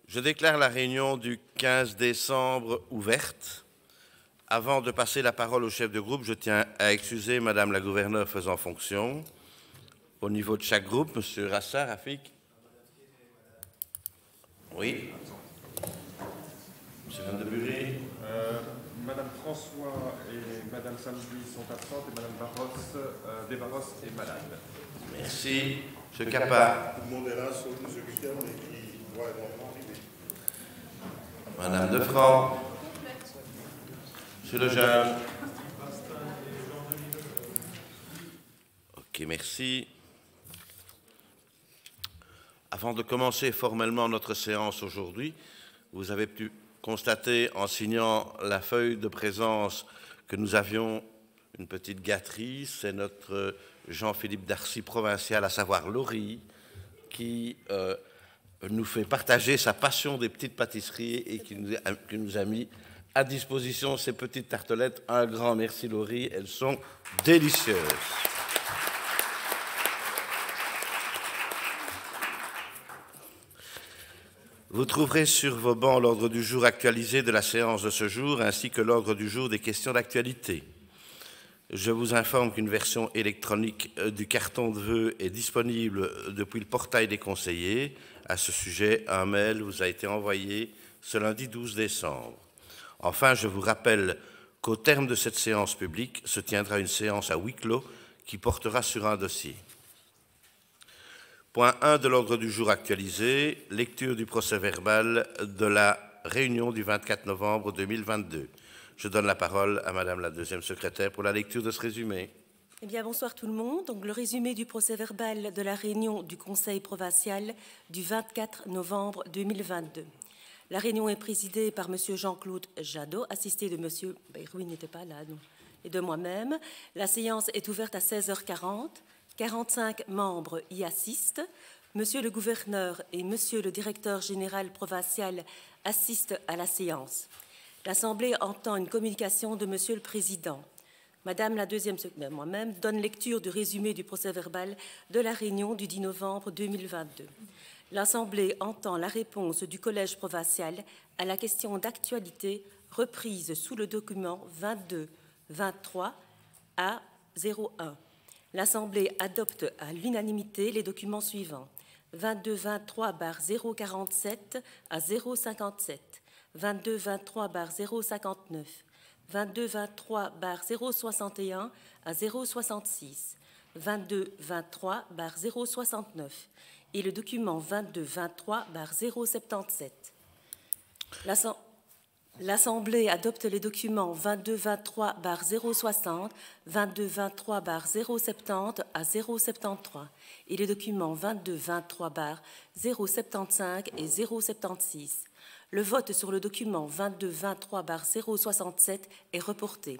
Je déclare la réunion du 15 décembre ouverte. Avant de passer la parole au chef de groupe, je tiens à excuser Madame la gouverneure faisant fonction. Au niveau de chaque groupe, Monsieur Rassa, Rafik. Oui. Monsieur Van de Bury. Madame François et Madame Samedi sont absentes et Madame Desbarros est malade. Merci. Monsieur Capa. Tout le monde est là, sauf M. Guickel, mais qui doit éventuellement arriver. Madame Defranc. Monsieur Lejeune. Ok, merci. Avant de commencer formellement notre séance aujourd'hui, vous avez pu constater en signant la feuille de présence que nous avions une petite gâterie. C'est notre Jean-Philippe Darcy provincial, à savoir Laurie, qui nous fait partager sa passion des petites pâtisseries et qui nous a mis à disposition ces petites tartelettes. Un grand merci Laurie, elles sont délicieuses. Vous trouverez sur vos bancs l'ordre du jour actualisé de la séance de ce jour, ainsi que l'ordre du jour des questions d'actualité. Je vous informe qu'une version électronique du carton de vœux est disponible depuis le portail des conseillers. À ce sujet, un mail vous a été envoyé ce lundi 12 décembre. Enfin, je vous rappelle qu'au terme de cette séance publique se tiendra une séance à huis clos qui portera sur un dossier. Point 1 de l'ordre du jour actualisé, lecture du procès-verbal de la réunion du 24 novembre 2022. Je donne la parole à Madame la deuxième secrétaire pour la lecture de ce résumé. Eh bien, bonsoir tout le monde. Donc, le résumé du procès-verbal de la réunion du Conseil provincial du 24 novembre 2022. La réunion est présidée par Monsieur Jean-Claude Jadot, assisté de Monsieur Bayrou, il n'était pas là, non, et de moi-même. La séance est ouverte à 16h40. 45 membres y assistent. Monsieur le gouverneur et Monsieur le directeur général provincial assistent à la séance. L'Assemblée entend une communication de Monsieur le Président. Madame la deuxième secrétaire, moi-même, donne lecture du résumé du procès-verbal de la réunion du 10 novembre 2022. L'Assemblée entend la réponse du Collège provincial à la question d'actualité reprise sous le document 22-23 A 01. L'Assemblée adopte à l'unanimité les documents suivants. 22-23/047 à 057, 22-23/059, 22-23/061 à 066, 22-23/069 et le document 22-23/077. L'Assemblée adopte les documents 22-23/060, 22-23/070 à 073 et les documents 22-23/075 et 076. Le vote sur le document 22-23/067 est reporté.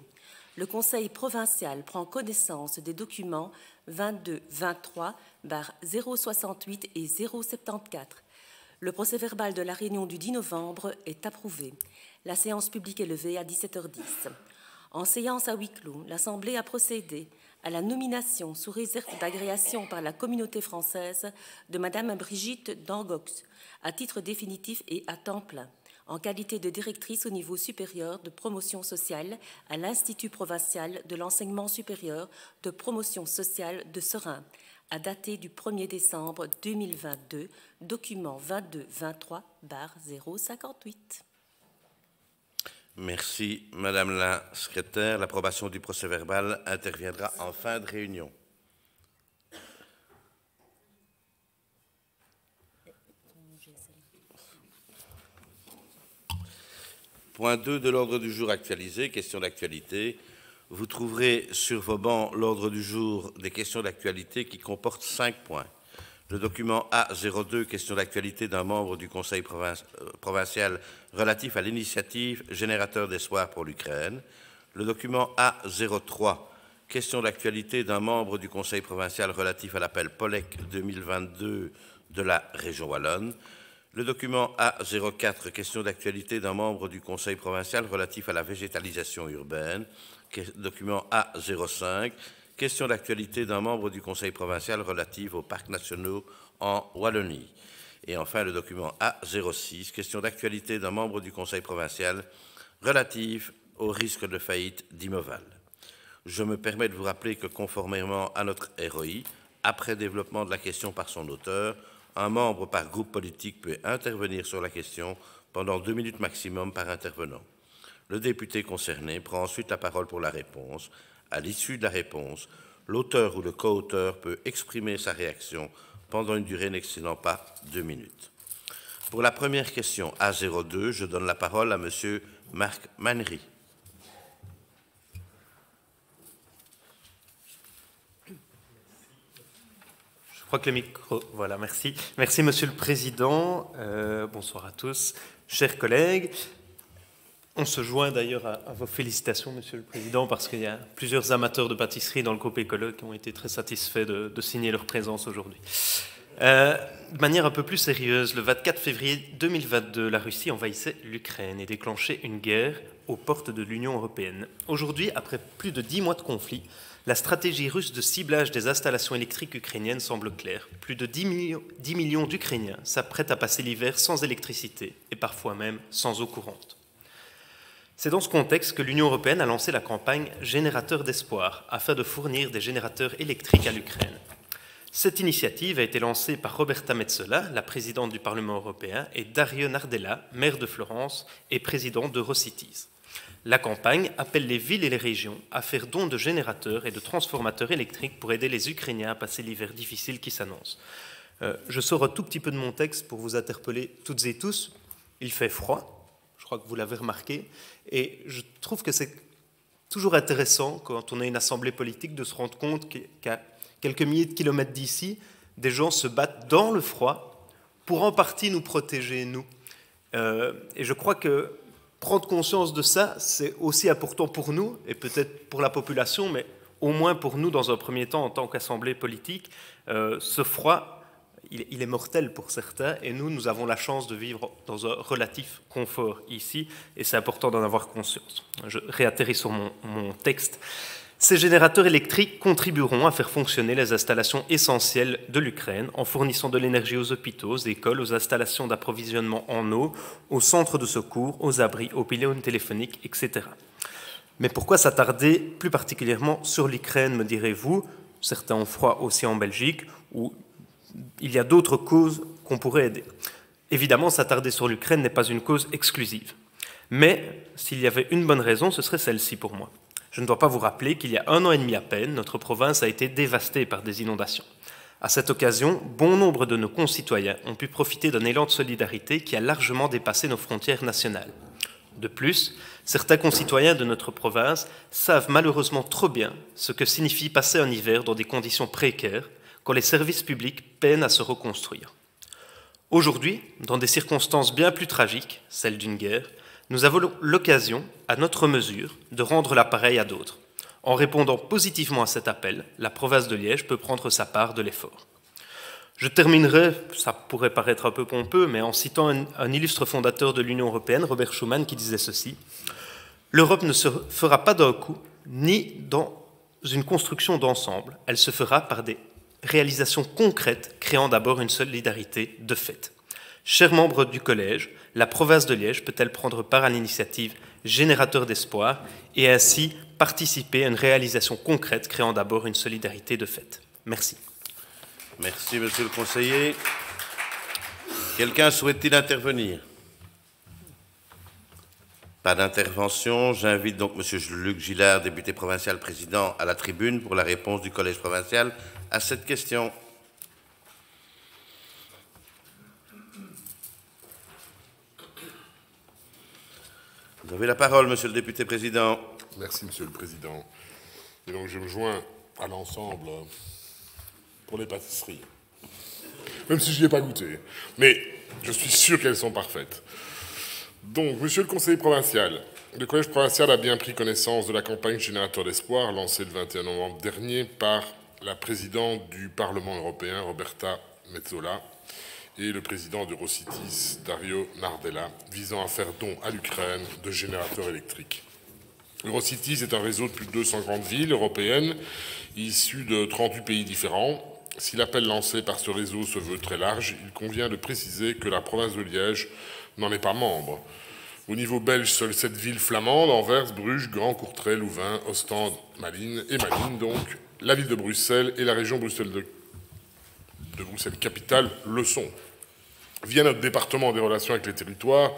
Le Conseil provincial prend connaissance des documents 22-23/068 et 074. Le procès-verbal de la réunion du 10 novembre est approuvé. La séance publique est levée à 17h10. En séance à huis clos, l'Assemblée a procédé à la nomination sous réserve d'agréation par la communauté française de Madame Brigitte Dangox, à titre définitif et à temps plein, en qualité de directrice au niveau supérieur de promotion sociale à l'Institut provincial de l'enseignement supérieur de promotion sociale de Serein, à dater du 1er décembre 2022, document 22-23/058. Merci, Madame la secrétaire. L'approbation du procès-verbal interviendra en fin de réunion. Point 2 de l'ordre du jour actualisé, questions d'actualité. Vous trouverez sur vos bancs l'ordre du jour des questions d'actualité qui comporte 5 points. Le document A02, question d'actualité d'un membre du Conseil provincial relatif à l'initiative Générateur d'espoir pour l'Ukraine. Le document A03, question d'actualité d'un membre du Conseil provincial relatif à l'appel POLEC 2022 de la région wallonne. Le document A04, question d'actualité d'un membre du Conseil provincial relatif à la végétalisation urbaine. Document A05, question d'actualité d'un membre du Conseil provincial relative aux parcs nationaux en Wallonie. Et enfin, le document A06, question d'actualité d'un membre du Conseil provincial relative au risque de faillite d'Imoval. Je me permets de vous rappeler que, conformément à notre ROI, après développement de la question par son auteur, un membre par groupe politique peut intervenir sur la question pendant 2 minutes maximum par intervenant. Le député concerné prend ensuite la parole pour la réponse. À l'issue de la réponse, l'auteur ou le co-auteur peut exprimer sa réaction pendant une durée n'excédant pas 2 minutes. Pour la première question A02, je donne la parole à M. Marc Mannery. Je crois que le micro... Voilà, merci. Merci, Monsieur le Président. Bonsoir à tous. Chers collègues, on se joint d'ailleurs à vos félicitations, Monsieur le Président, parce qu'il y a plusieurs amateurs de pâtisserie dans le groupe écolo qui ont été très satisfaits de signer leur présence aujourd'hui. De manière un peu plus sérieuse, le 24 février 2022, la Russie envahissait l'Ukraine et déclenchait une guerre aux portes de l'Union européenne. Aujourd'hui, après plus de 10 mois de conflit, la stratégie russe de ciblage des installations électriques ukrainiennes semble claire. Plus de 10 millions d'Ukrainiens s'apprêtent à passer l'hiver sans électricité et parfois même sans eau courante. C'est dans ce contexte que l'Union européenne a lancé la campagne Générateur d'espoir afin de fournir des générateurs électriques à l'Ukraine. Cette initiative a été lancée par Roberta Metsola, la présidente du Parlement européen, et Dario Nardella, maire de Florence et président d'Eurocities. La campagne appelle les villes et les régions à faire don de générateurs et de transformateurs électriques pour aider les Ukrainiens à passer l'hiver difficile qui s'annonce. Je sors un tout petit peu de mon texte pour vous interpeller toutes et tous. Il fait froid, je crois que vous l'avez remarqué, et je trouve que c'est toujours intéressant, quand on a une assemblée politique, de se rendre compte qu'à quelques milliers de kilomètres d'ici, des gens se battent dans le froid pour en partie nous protéger, nous. Et je crois que prendre conscience de ça, c'est aussi important pour nous, et peut-être pour la population, mais au moins pour nous, dans un premier temps, en tant qu'assemblée politique. Ce froid, il est mortel pour certains, et nous avons la chance de vivre dans un relatif confort ici, et c'est important d'en avoir conscience. Je réatterris sur mon texte. Ces générateurs électriques contribueront à faire fonctionner les installations essentielles de l'Ukraine en fournissant de l'énergie aux hôpitaux, aux écoles, aux installations d'approvisionnement en eau, aux centres de secours, aux abris, aux pylônes téléphoniques, etc. Mais pourquoi s'attarder plus particulièrement sur l'Ukraine, me direz-vous? Certains ont froid aussi en Belgique, où il y a d'autres causes qu'on pourrait aider. Évidemment, s'attarder sur l'Ukraine n'est pas une cause exclusive. Mais s'il y avait une bonne raison, ce serait celle-ci pour moi. Je ne dois pas vous rappeler qu'il y a 1 an et demi à peine, notre province a été dévastée par des inondations. À cette occasion, bon nombre de nos concitoyens ont pu profiter d'un élan de solidarité qui a largement dépassé nos frontières nationales. De plus, certains concitoyens de notre province savent malheureusement trop bien ce que signifie passer un hiver dans des conditions précaires quand les services publics peinent à se reconstruire. Aujourd'hui, dans des circonstances bien plus tragiques, celles d'une guerre, nous avons l'occasion, à notre mesure, de rendre l'appareil à d'autres. En répondant positivement à cet appel, la province de Liège peut prendre sa part de l'effort. Je terminerai, ça pourrait paraître un peu pompeux, mais en citant un illustre fondateur de l'Union européenne, Robert Schuman, qui disait ceci: « L'Europe ne se fera pas d'un coup, ni dans une construction d'ensemble, elle se fera par des réalisations concrètes, créant d'abord une solidarité de fait. » Chers membres du Collège, la province de Liège peut-elle prendre part à l'initiative Générateur d'espoir et ainsi participer à une réalisation concrète créant d'abord une solidarité de fait? Merci. Merci, monsieur le conseiller. Quelqu'un souhaite-t-il intervenir? Pas d'intervention. J'invite donc monsieur Luc Gillard, député provincial président, à la tribune pour la réponse du Collège provincial à cette question. Vous avez la parole, monsieur le député président. Merci, monsieur le président. Et donc, je me joins à l'ensemble pour les pâtisseries. Même si je n'y ai pas goûté. Mais je suis sûr qu'elles sont parfaites. Donc, monsieur le conseiller provincial, le collège provincial a bien pris connaissance de la campagne Générateur d'espoir lancée le 21 novembre dernier par la présidente du Parlement européen, Roberta Metsola, et le président d'Eurocities, Dario Nardella, visant à faire don à l'Ukraine de générateurs électriques. Eurocities est un réseau de plus de 200 grandes villes européennes, issues de 38 pays différents, Si l'appel lancé par ce réseau se veut très large, il convient de préciser que la province de Liège n'en est pas membre. Au niveau belge, seules 7 villes flamandes, Anvers, Bruges, Gand, Courtrai, Louvain, Ostende, Malines et Malines, donc, la ville de Bruxelles et la région Bruxelles de Bruxelles-Capitale le sont. Via notre département des relations avec les territoires,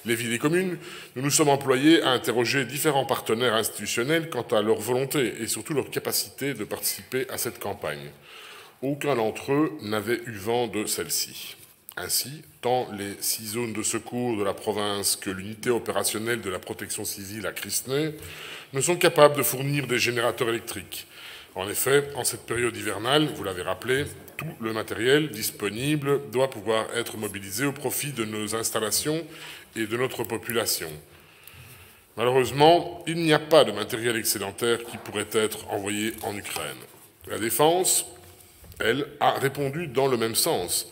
les villes et communes, nous nous sommes employés à interroger différents partenaires institutionnels quant à leur volonté et surtout leur capacité de participer à cette campagne. Aucun d'entre eux n'avait eu vent de celle-ci. Ainsi, tant les 6 zones de secours de la province que l'unité opérationnelle de la protection civile à Crisnay ne sont capables de fournir des générateurs électriques. En effet, en cette période hivernale, vous l'avez rappelé, tout le matériel disponible doit pouvoir être mobilisé au profit de nos installations et de notre population. Malheureusement, il n'y a pas de matériel excédentaire qui pourrait être envoyé en Ukraine. La défense, elle, a répondu dans le même sens,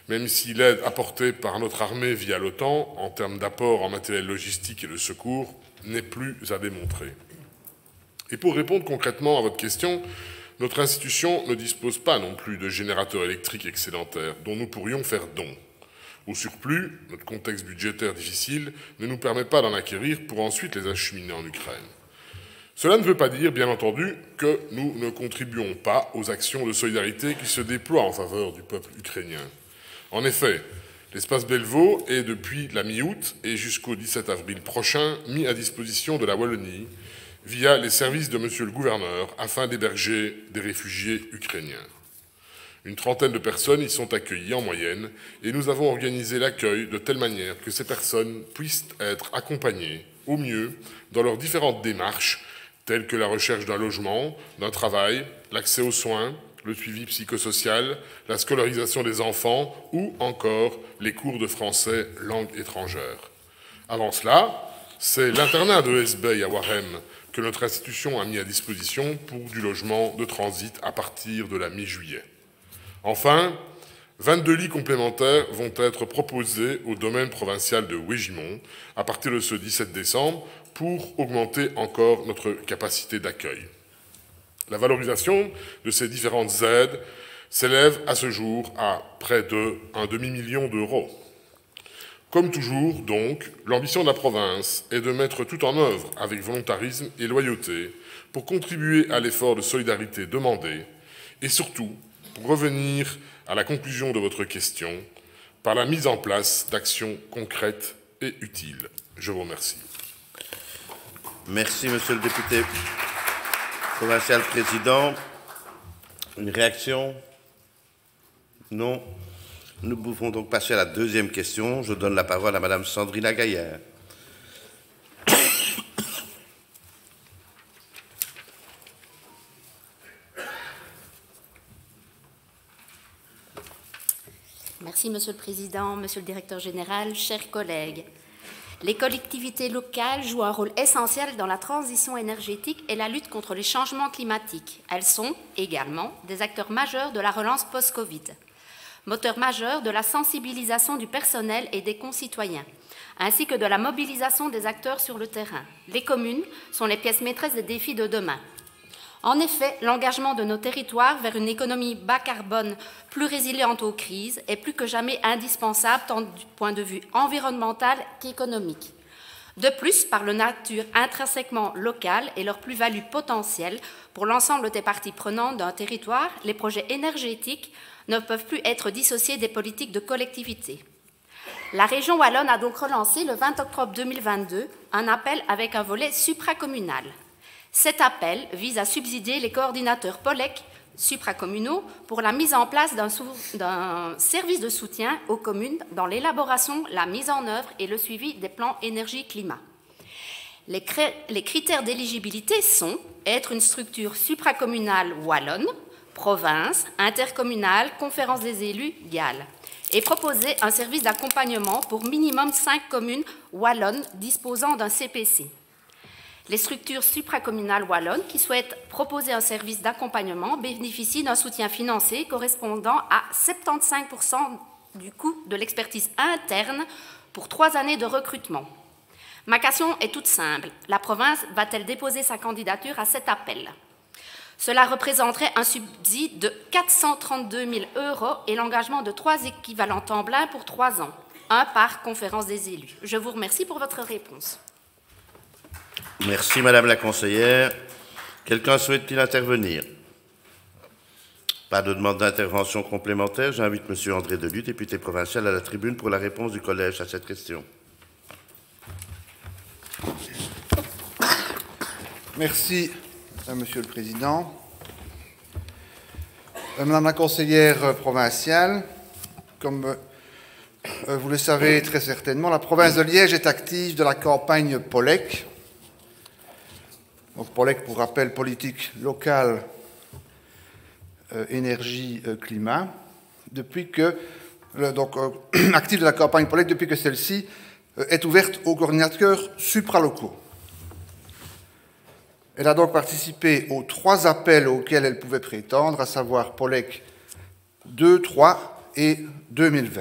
même si l'aide apportée par notre armée via l'OTAN, en termes d'apport en matériel logistique et de secours, n'est plus à démontrer. Et pour répondre concrètement à votre question, notre institution ne dispose pas non plus de générateurs électriques excédentaires dont nous pourrions faire don. Au surplus, notre contexte budgétaire difficile ne nous permet pas d'en acquérir pour ensuite les acheminer en Ukraine. Cela ne veut pas dire, bien entendu, que nous ne contribuons pas aux actions de solidarité qui se déploient en faveur du peuple ukrainien. En effet, l'espace Bellevaux est depuis la mi-août et jusqu'au 17 avril prochain mis à disposition de la Wallonie via les services de Monsieur le Gouverneur afin d'héberger des réfugiés ukrainiens. Une trentaine de personnes y sont accueillies en moyenne et nous avons organisé l'accueil de telle manière que ces personnes puissent être accompagnées au mieux dans leurs différentes démarches telles que la recherche d'un logement, d'un travail, l'accès aux soins, le suivi psychosocial, la scolarisation des enfants ou encore les cours de français langue étrangère. Avant cela, c'est l'internat de Hesbaye à Warem que notre institution a mis à disposition pour du logement de transit à partir de la mi-juillet. Enfin, 22 lits complémentaires vont être proposés au domaine provincial de Wégimont à partir de ce 17 décembre pour augmenter encore notre capacité d'accueil. La valorisation de ces différentes aides s'élève à ce jour à près d'un demi-million d'euros. Comme toujours, donc, l'ambition de la province est de mettre tout en œuvre avec volontarisme et loyauté pour contribuer à l'effort de solidarité demandé et surtout pour revenir à la conclusion de votre question par la mise en place d'actions concrètes et utiles. Je vous remercie. Merci, Monsieur le député provincial président. Une réaction? Non. Nous pouvons donc passer à la deuxième question. Je donne la parole à Madame Sandrine Gaillard. Merci, Monsieur le Président, Monsieur le Directeur général, chers collègues. Les collectivités locales jouent un rôle essentiel dans la transition énergétique et la lutte contre les changements climatiques. Elles sont également des acteurs majeurs de la relance post-Covid, moteurs majeurs de la sensibilisation du personnel et des concitoyens, ainsi que de la mobilisation des acteurs sur le terrain. Les communes sont les pièces maîtresses des défis de demain. En effet, l'engagement de nos territoires vers une économie bas carbone plus résiliente aux crises est plus que jamais indispensable tant du point de vue environnemental qu'économique. De plus, par leur nature intrinsèquement locale et leur plus-value potentielle pour l'ensemble des parties prenantes d'un territoire, les projets énergétiques ne peuvent plus être dissociés des politiques de collectivité. La région wallonne a donc relancé le 20 octobre 2022 un appel avec un volet supracommunal. Cet appel vise à subsidier les coordinateurs POLEC supracommunaux pour la mise en place d'un service de soutien aux communes dans l'élaboration, la mise en œuvre et le suivi des plans énergie-climat. Les critères d'éligibilité sont être une structure supracommunale wallonne, province, intercommunale, conférence des élus, GAL, et proposer un service d'accompagnement pour minimum 5 communes wallonnes disposant d'un CPC. Les structures supracommunales wallonnes qui souhaitent proposer un service d'accompagnement bénéficient d'un soutien financier correspondant à 75% du coût de l'expertise interne pour 3 années de recrutement. Ma question est toute simple. La province va-t-elle déposer sa candidature à cet appel? Cela représenterait un subside de 432 000 € et l'engagement de 3 équivalents temps plein pour 3 ans, un par conférence des élus. Je vous remercie pour votre réponse. Merci, Madame la conseillère. Quelqu'un souhaite-t-il intervenir? Pas de demande d'intervention complémentaire. J'invite Monsieur André Deluy, député provincial, à la tribune pour la réponse du collège à cette question. Merci, Monsieur le Président. Madame la conseillère provinciale, comme vous le savez très certainement, la province de Liège est active de la campagne POLEC. Donc POLEC, pour rappel, politique locale, énergie, climat, depuis que, active de la campagne POLEC depuis que celle-ci est ouverte aux coordinateurs supralocaux. Elle a donc participé aux 3 appels auxquels elle pouvait prétendre, à savoir POLEC 2, 3 et 2020.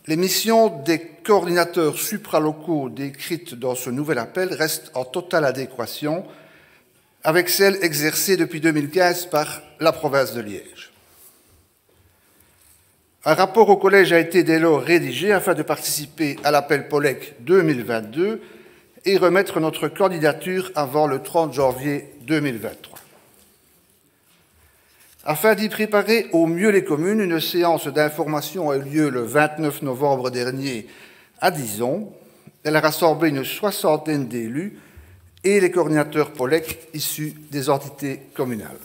Les missions des coordinateurs supralocaux décrites dans ce nouvel appel restent en totale adéquation avec celles exercées depuis 2015 par la province de Liège. Un rapport au collège a été dès lors rédigé afin de participer à l'appel POLEC 2022 et remettre notre candidature avant le 30 janvier 2023. Afin d'y préparer au mieux les communes, une séance d'information a eu lieu le 29 novembre dernier à Dizon. Elle a rassemblé une 60aine d'élus et les coordinateurs POLEC issus des entités communales.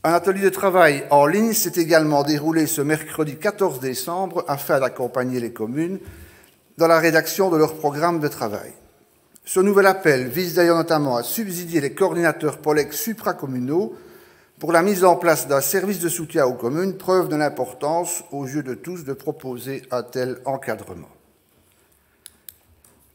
Un atelier de travail en ligne s'est également déroulé ce mercredi 14 décembre afin d'accompagner les communes dans la rédaction de leur programme de travail. Ce nouvel appel vise d'ailleurs notamment à subsidier les coordinateurs POLEC supracommunaux pour la mise en place d'un service de soutien aux communes, preuve de l'importance aux yeux de tous de proposer un tel encadrement.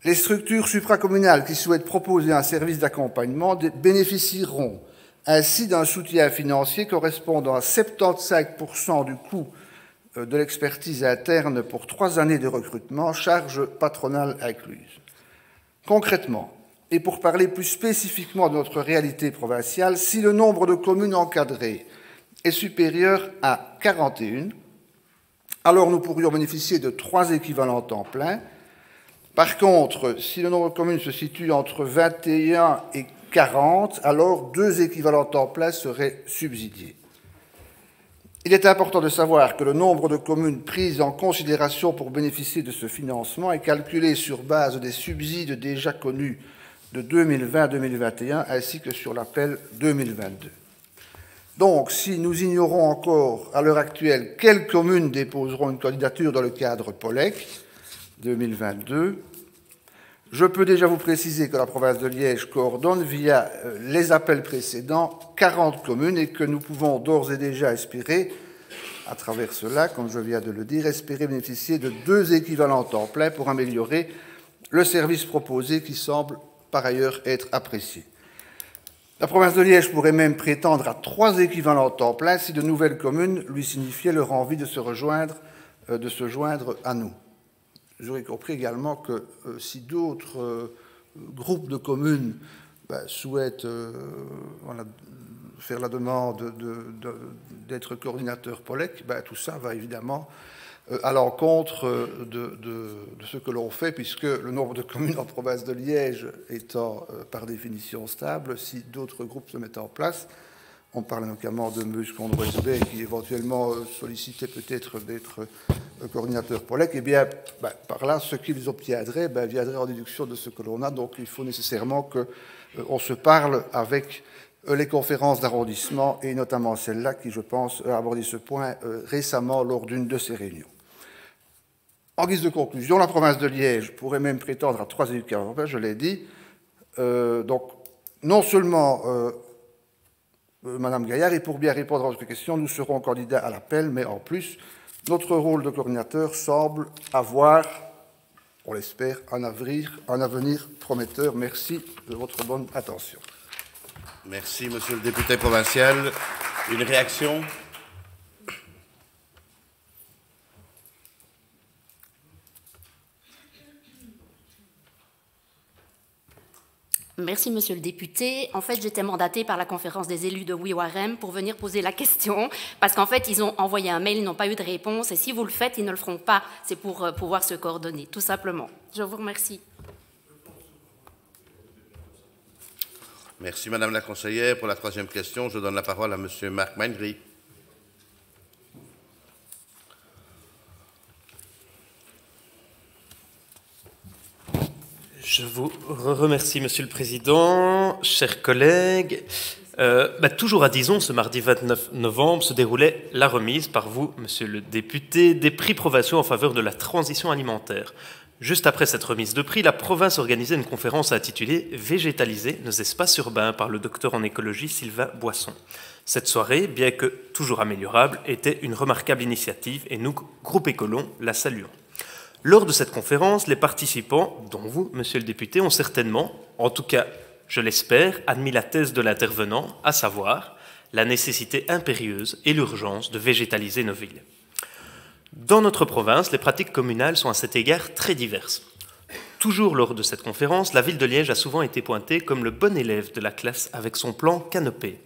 Les structures supracommunales qui souhaitent proposer un service d'accompagnement bénéficieront ainsi d'un soutien financier correspondant à 75% du coût de l'expertise interne pour 3 années de recrutement, charges patronales incluses. Concrètement, et pour parler plus spécifiquement de notre réalité provinciale, si le nombre de communes encadrées est supérieur à 41, alors nous pourrions bénéficier de 3 équivalents temps plein. Par contre, si le nombre de communes se situe entre 21 et 40, alors 2 équivalents temps plein seraient subsidiés. Il est important de savoir que le nombre de communes prises en considération pour bénéficier de ce financement est calculé sur base des subsides déjà connus de 2020-2021 ainsi que sur l'appel 2022. Donc, si nous ignorons encore à l'heure actuelle quelles communes déposeront une candidature dans le cadre POLEC 2022, je peux déjà vous préciser que la province de Liège coordonne via les appels précédents 40 communes et que nous pouvons d'ores et déjà espérer, à travers cela, comme je viens de le dire, espérer bénéficier de 2 équivalents temps plein pour améliorer le service proposé qui semble par ailleurs être apprécié. La province de Liège pourrait même prétendre à 3 équivalents temps plein si de nouvelles communes lui signifiaient leur envie de se joindre à nous. J'aurais compris également que si d'autres groupes de communes souhaitent faire la demande d'être coordinateur POLEC, tout ça va évidemment à l'encontre de ce que l'on fait, puisque le nombre de communes en province de Liège étant par définition stable, si d'autres groupes se mettent en place, on parle notamment de M. Condroisbet qui éventuellement sollicitait peut-être d'être coordinateur POLEC, et bien par là, ce qu'ils obtiendraient viendrait en déduction de ce que l'on a. Donc il faut nécessairement qu'on se parle avec les conférences d'arrondissement, et notamment celle-là qui, je pense, a abordé ce point récemment lors d'une de ces réunions. En guise de conclusion, la province de Liège pourrait même prétendre à 3 équivalents, je l'ai dit. Donc, non seulement, Madame Gaillard, et pour bien répondre à votre question, nous serons candidats à l'appel, mais en plus, notre rôle de coordinateur semble avoir, on l'espère, un avenir prometteur. Merci de votre bonne attention. Merci, Monsieur le député provincial. Une réaction ? Merci, monsieur le député. En fait, j'étais mandatée par la conférence des élus de Wiwarem pour venir poser la question, parce qu'en fait, ils ont envoyé un mail, ils n'ont pas eu de réponse, et si vous le faites, ils ne le feront pas. C'est pour pouvoir se coordonner, tout simplement. Je vous remercie. Merci, Madame la conseillère. Pour la troisième question, je donne la parole à Monsieur Marc Meinry. Je vous remercie, Monsieur le Président, chers collègues. Toujours à Dizon, ce mardi 29 novembre, se déroulait la remise par vous, Monsieur le député, des prix Provatio en faveur de la transition alimentaire. Juste après cette remise de prix, la province organisait une conférence intitulée « Végétaliser nos espaces urbains » par le docteur en écologie Sylvain Boisson. Cette soirée, bien que toujours améliorable, était une remarquable initiative et nous, groupe Écolon, la saluons. Lors de cette conférence, les participants, dont vous, monsieur le député, ont certainement, en tout cas, je l'espère, admis la thèse de l'intervenant, à savoir la nécessité impérieuse et l'urgence de végétaliser nos villes. Dans notre province, les pratiques communales sont à cet égard très diverses. Toujours lors de cette conférence, la ville de Liège a souvent été pointée comme le bon élève de la classe avec son plan canopé.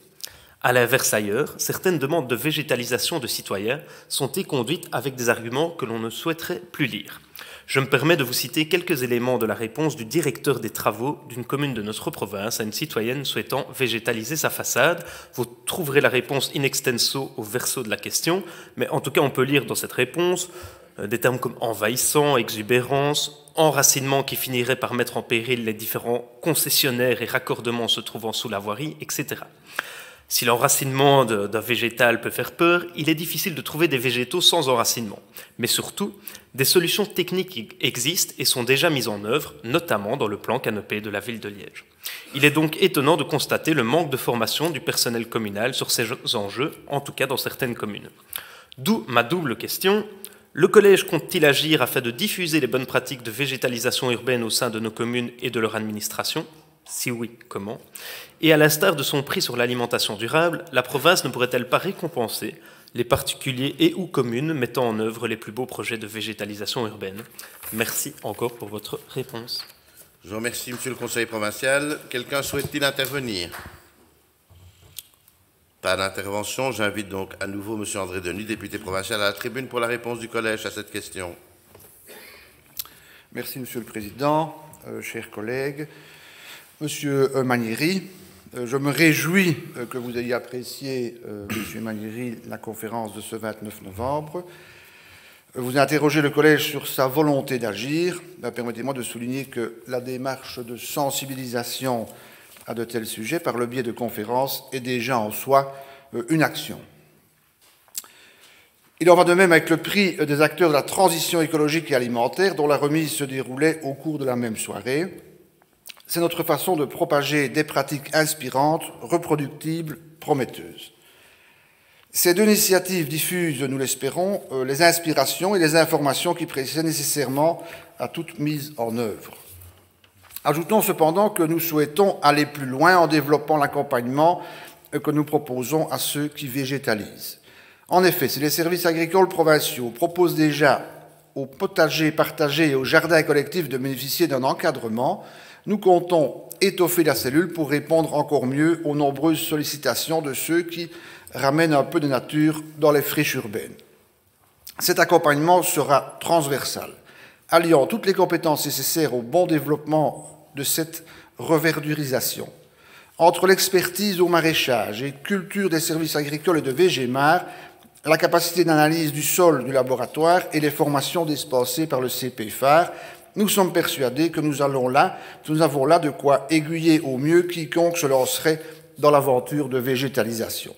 À l'inverse ailleurs, certaines demandes de végétalisation de citoyens sont éconduites avec des arguments que l'on ne souhaiterait plus lire. Je me permets de vous citer quelques éléments de la réponse du directeur des travaux d'une commune de notre province à une citoyenne souhaitant végétaliser sa façade. Vous trouverez la réponse in extenso au verso de la question, mais en tout cas on peut lire dans cette réponse des termes comme envahissant, exubérance, enracinement qui finirait par mettre en péril les différents concessionnaires et raccordements se trouvant sous la voirie, etc. Si l'enracinement d'un végétal peut faire peur, il est difficile de trouver des végétaux sans enracinement. Mais surtout, des solutions techniques existent et sont déjà mises en œuvre, notamment dans le plan canopé de la ville de Liège. Il est donc étonnant de constater le manque de formation du personnel communal sur ces enjeux, en tout cas dans certaines communes. D'où ma double question. Le collège compte-t-il agir afin de diffuser les bonnes pratiques de végétalisation urbaine au sein de nos communes et de leur administration ? Si oui, comment ? Et à l'instar de son prix sur l'alimentation durable, la province ne pourrait-elle pas récompenser les particuliers et ou communes mettant en œuvre les plus beaux projets de végétalisation urbaine ? Merci encore pour votre réponse. Je vous remercie, Monsieur le conseiller provincial. Quelqu'un souhaite-t-il intervenir ? Pas d'intervention. J'invite donc à nouveau Monsieur André Denis, député provincial, à la tribune pour la réponse du collège à cette question. Merci, Monsieur le Président, chers collègues. Monsieur Manieri, je me réjouis que vous ayez apprécié, Monsieur Manieri, la conférence de ce 29 novembre. Vous interrogez le collège sur sa volonté d'agir. Permettez-moi de souligner que la démarche de sensibilisation à de tels sujets, par le biais de conférences, est déjà en soi une action. Il en va de même avec le prix des acteurs de la transition écologique et alimentaire, dont la remise se déroulait au cours de la même soirée. C'est notre façon de propager des pratiques inspirantes, reproductibles, prometteuses. Ces deux initiatives diffusent, nous l'espérons, les inspirations et les informations qui précèdent nécessairement à toute mise en œuvre. Ajoutons cependant que nous souhaitons aller plus loin en développant l'accompagnement que nous proposons à ceux qui végétalisent. En effet, si les services agricoles provinciaux proposent déjà aux potagers partagés et aux jardins collectifs de bénéficier d'un encadrement, nous comptons étoffer la cellule pour répondre encore mieux aux nombreuses sollicitations de ceux qui ramènent un peu de nature dans les friches urbaines. Cet accompagnement sera transversal, alliant toutes les compétences nécessaires au bon développement de cette reverdurisation. Entre l'expertise au maraîchage et culture des services agricoles et de Végémar, la capacité d'analyse du sol du laboratoire et les formations dispensées par le CPFAR, nous sommes persuadés que nous avons là de quoi aiguiller au mieux quiconque se lancerait dans l'aventure de végétalisation.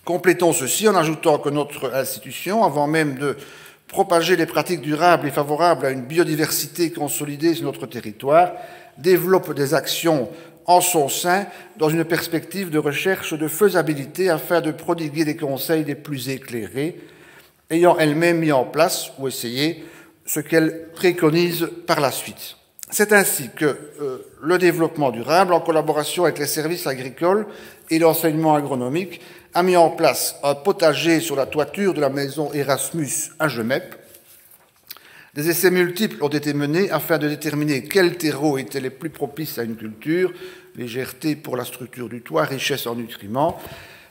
Complétons ceci en ajoutant que notre institution, avant même de propager les pratiques durables et favorables à une biodiversité consolidée sur notre territoire, développe des actions en son sein dans une perspective de recherche de faisabilité afin de prodiguer les conseils les plus éclairés, ayant elle-même mis en place ou essayé ce qu'elle préconise par la suite. C'est ainsi que le développement durable, en collaboration avec les services agricoles et l'enseignement agronomique, a mis en place un potager sur la toiture de la maison Erasmus à Gemep, Des essais multiples ont été menés afin de déterminer quels terreaux étaient les plus propices à une culture, légèreté pour la structure du toit, richesse en nutriments,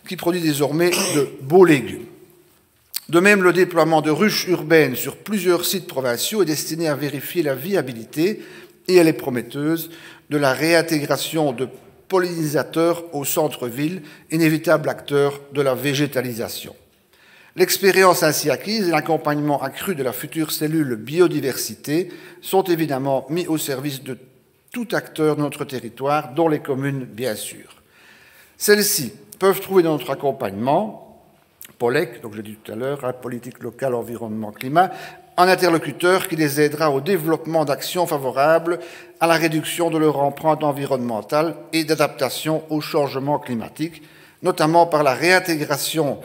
qui produit désormais de beaux légumes. De même, le déploiement de ruches urbaines sur plusieurs sites provinciaux est destiné à vérifier la viabilité, et elle est prometteuse, de la réintégration de pollinisateurs au centre-ville, inévitable acteur de la végétalisation. L'expérience ainsi acquise et l'accompagnement accru de la future cellule biodiversité sont évidemment mis au service de tout acteur de notre territoire, dont les communes, bien sûr. Celles-ci peuvent trouver dans notre accompagnement, POLEC, donc je l'ai dit tout à l'heure, la politique locale environnement-climat, un interlocuteur qui les aidera au développement d'actions favorables à la réduction de leur empreinte environnementale et d'adaptation au changement climatique, notamment par la réintégration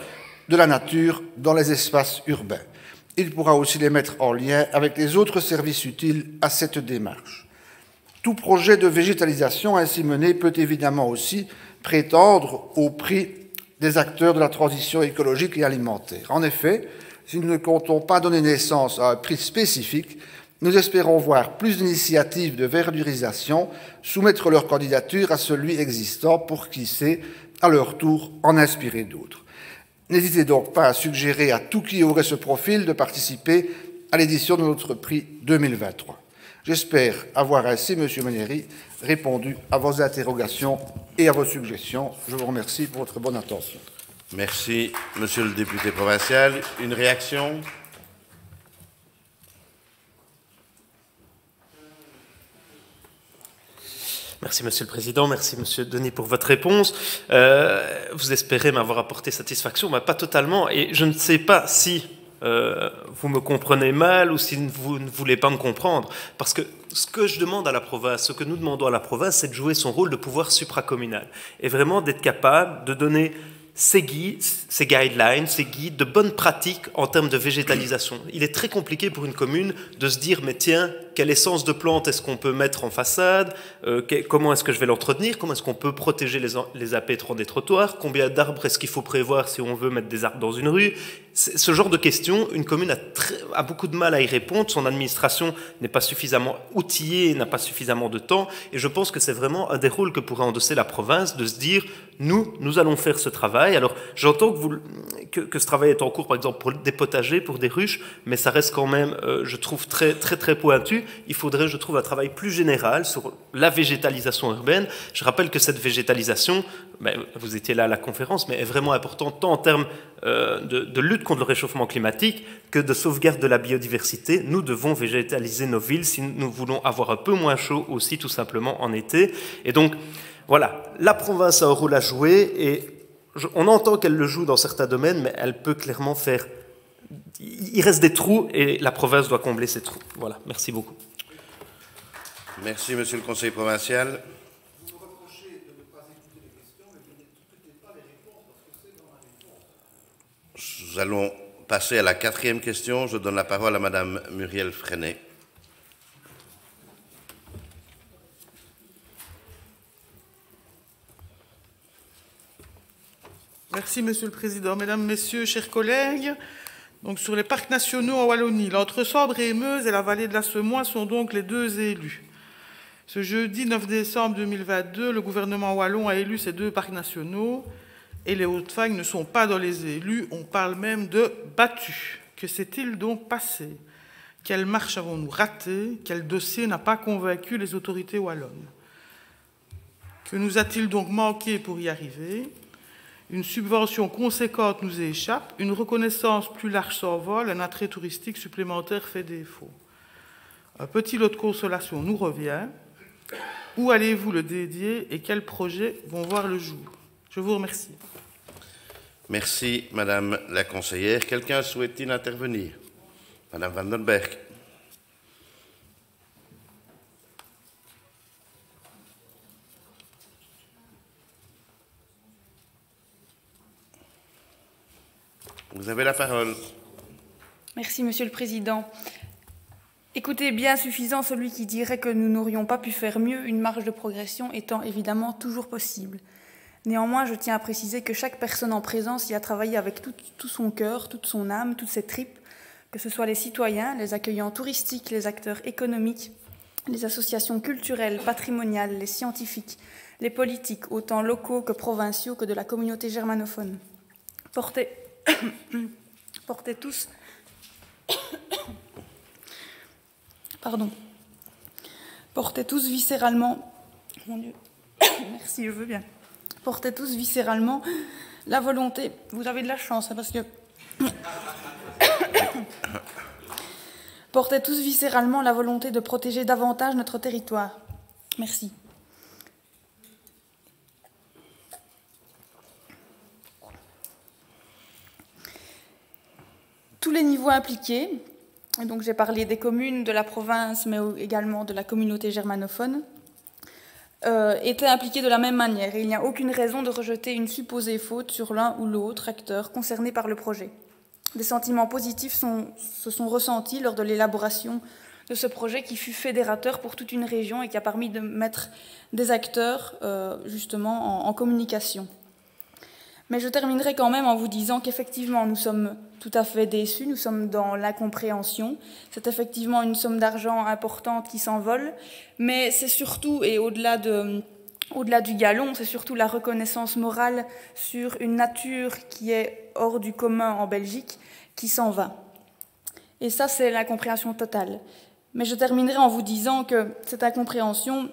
de la nature dans les espaces urbains. Il pourra aussi les mettre en lien avec les autres services utiles à cette démarche. Tout projet de végétalisation ainsi mené peut évidemment aussi prétendre au prix des acteurs de la transition écologique et alimentaire. En effet, si nous ne comptons pas donner naissance à un prix spécifique, nous espérons voir plus d'initiatives de verdurisation soumettre leur candidature à celui existant pour, qui sait, à leur tour en inspirer d'autres. N'hésitez donc pas à suggérer à tout qui aurait ce profil de participer à l'édition de notre prix 2023. J'espère avoir ainsi, M. Méneri, répondu à vos interrogations et à vos suggestions. Je vous remercie pour votre bonne attention. Merci, Monsieur le député provincial. Une réaction? Merci, Monsieur le Président. Merci, Monsieur Denis, pour votre réponse. Vous espérez m'avoir apporté satisfaction, mais pas totalement. Et je ne sais pas si vous me comprenez mal ou si vous ne voulez pas me comprendre. Parce que ce que je demande à la province, ce que nous demandons à la province, c'est de jouer son rôle de pouvoir supracommunal. Et vraiment d'être capable de donner ces guides, ces guidelines, ces guides de bonnes pratiques en termes de végétalisation. Il est très compliqué pour une commune de se dire, mais tiens, quelle essence de plante est-ce qu'on peut mettre en façade, comment est-ce que je vais l'entretenir, comment est-ce qu'on peut protéger les apétrons des trottoirs, combien d'arbres est-ce qu'il faut prévoir si on veut mettre des arbres dans une rue. Ce genre de questions, une commune a beaucoup de mal à y répondre, son administration n'est pas suffisamment outillée, n'a pas suffisamment de temps, et je pense que c'est vraiment un des rôles que pourrait endosser la province, de se dire, nous allons faire ce travail. Alors, j'entends que ce travail est en cours, par exemple, pour des potagers, pour des ruches, mais ça reste quand même, je trouve, très, très, très pointu. Il faudrait, je trouve, un travail plus général sur la végétalisation urbaine. Je rappelle que cette végétalisation, vous étiez là à la conférence, mais est vraiment importante tant en termes de lutte contre le réchauffement climatique que de sauvegarde de la biodiversité. Nous devons végétaliser nos villes si nous voulons avoir un peu moins chaud aussi, tout simplement, en été. Et donc, voilà, la province a un rôle à jouer et on entend qu'elle le joue dans certains domaines, mais elle peut clairement faire... Il reste des trous et la province doit combler ces trous. Voilà, merci beaucoup. Merci, Monsieur le conseiller provincial. Nous allons passer à la 4e question. Je donne la parole à Madame Muriel Freinet. Merci, Monsieur le Président. Mesdames, Messieurs, chers collègues, donc sur les parcs nationaux en Wallonie, l'entre Sambre et Meuse et la vallée de la Semois sont donc les deux élus. Ce jeudi 9 décembre 2022, le gouvernement wallon a élu ces deux parcs nationaux et les Hauts-de-Fagne ne sont pas dans les élus, on parle même de battus. Que s'est-il donc passé? Quelle marche avons-nous ratée? Quel dossier n'a pas convaincu les autorités wallonnes? Que nous a-t-il donc manqué pour y arriver? Une subvention conséquente nous échappe, une reconnaissance plus large s'envole, un attrait touristique supplémentaire fait défaut. Un petit lot de consolation nous revient. Où allez-vous le dédier et quels projets vont voir le jour? Je vous remercie. Merci, Madame la conseillère. Quelqu'un souhaite-t-il intervenir? Madame Van den Berg. Vous avez la parole. Merci, Monsieur le Président. Écoutez, bien suffisant celui qui dirait que nous n'aurions pas pu faire mieux, une marge de progression étant évidemment toujours possible. Néanmoins, je tiens à préciser que chaque personne en présence y a travaillé avec tout son cœur, toute son âme, toutes ses tripes, que ce soit les citoyens, les accueillants touristiques, les acteurs économiques, les associations culturelles, patrimoniales, les scientifiques, les politiques, autant locaux que provinciaux que de la communauté germanophone. Portez tous... Pardon. Portez tous viscéralement... Mon Dieu. Merci, je veux bien. Portez tous viscéralement la volonté... Vous avez de la chance, hein, parce que... Portez tous viscéralement la volonté de protéger davantage notre territoire. Merci. Tous les niveaux impliqués, et donc j'ai parlé des communes, de la province, mais également de la communauté germanophone, étaient impliqués de la même manière. Et il n'y a aucune raison de rejeter une supposée faute sur l'un ou l'autre acteur concerné par le projet. Des sentiments positifs se sont ressentis lors de l'élaboration de ce projet qui fut fédérateur pour toute une région et qui a permis de mettre des acteurs justement en communication. Mais je terminerai quand même en vous disant qu'effectivement nous sommes tout à fait déçus, nous sommes dans l'incompréhension. C'est effectivement une somme d'argent importante qui s'envole, mais c'est surtout, et au-delà du galon, c'est surtout la reconnaissance morale sur une nature qui est hors du commun en Belgique qui s'en va. Et ça, c'est l'incompréhension totale. Mais je terminerai en vous disant que cette incompréhension,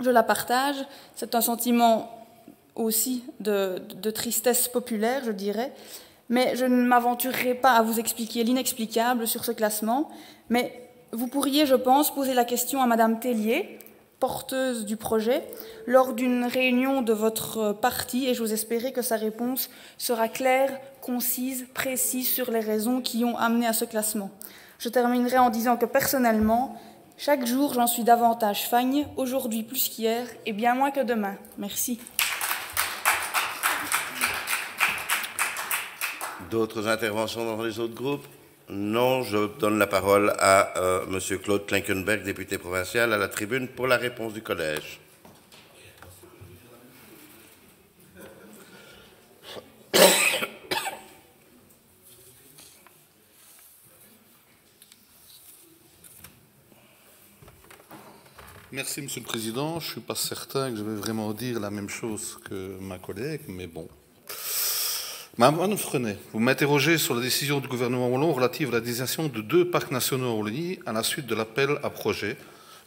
je la partage. C'est un sentiment aussi de tristesse populaire, je dirais. Mais je ne m'aventurerai pas à vous expliquer l'inexplicable sur ce classement. Mais vous pourriez, je pense, poser la question à Madame Tellier, porteuse du projet, lors d'une réunion de votre parti, et j'ose espérer que sa réponse sera claire, concise, précise sur les raisons qui ont amené à ce classement. Je terminerai en disant que personnellement, chaque jour j'en suis davantage fagne, aujourd'hui plus qu'hier et bien moins que demain. Merci. D'autres interventions dans les autres groupes? Non, je donne la parole à M. Claude Klinkenberg, député provincial, à la tribune pour la réponse du collège. Merci, Monsieur le Président. Je ne suis pas certain que je vais vraiment dire la même chose que ma collègue, mais bon. Madame Frenet, vous m'interrogez sur la décision du gouvernement wallon relative à la désignation de 2 parcs nationaux en Wallonie à la suite de l'appel à projet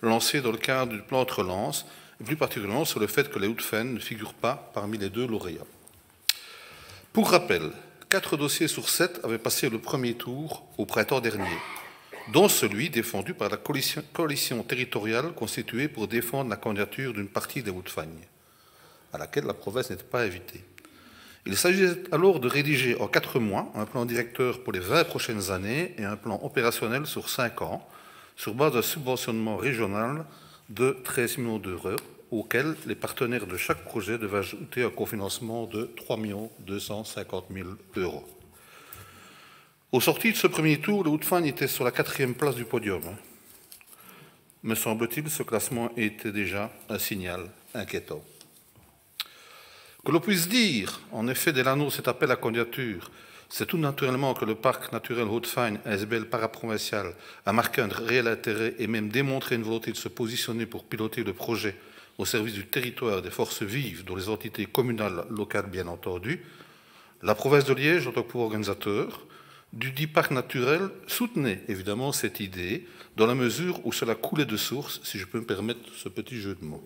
lancé dans le cadre du plan de relance, et plus particulièrement sur le fait que les Hauts-de-Faine ne figurent pas parmi les 2 lauréats. Pour rappel, 4 dossiers sur 7 avaient passé le premier tour au printemps dernier, dont celui défendu par la coalition territoriale constituée pour défendre la candidature d'une partie des Hauts-de-Fagne, à laquelle la province n'était pas invitée. Il s'agit alors de rédiger en 4 mois un plan directeur pour les 20 prochaines années et un plan opérationnel sur 5 ans, sur base d'un subventionnement régional de 13 millions d'euros, auquel les partenaires de chaque projet devaient ajouter un cofinancement de 3 250 000 euros. Au sorti de ce premier tour, le Hauts-de-Fagne était sur la 4e place du podium. Me semble-t-il, ce classement était déjà un signal inquiétant. Que l'on puisse dire, en effet, dès l'annonce de cet appel à candidature, c'est tout naturellement que le parc naturel Hauts-de-Fagne, ASBL paraprovincial, a marqué un réel intérêt et même démontré une volonté de se positionner pour piloter le projet au service du territoire des forces vives, dont les entités communales, locales bien entendu. La province de Liège, en tant que pouvoir organisateur du dit parc naturel, soutenait évidemment cette idée, dans la mesure où cela coulait de source, si je peux me permettre ce petit jeu de mots.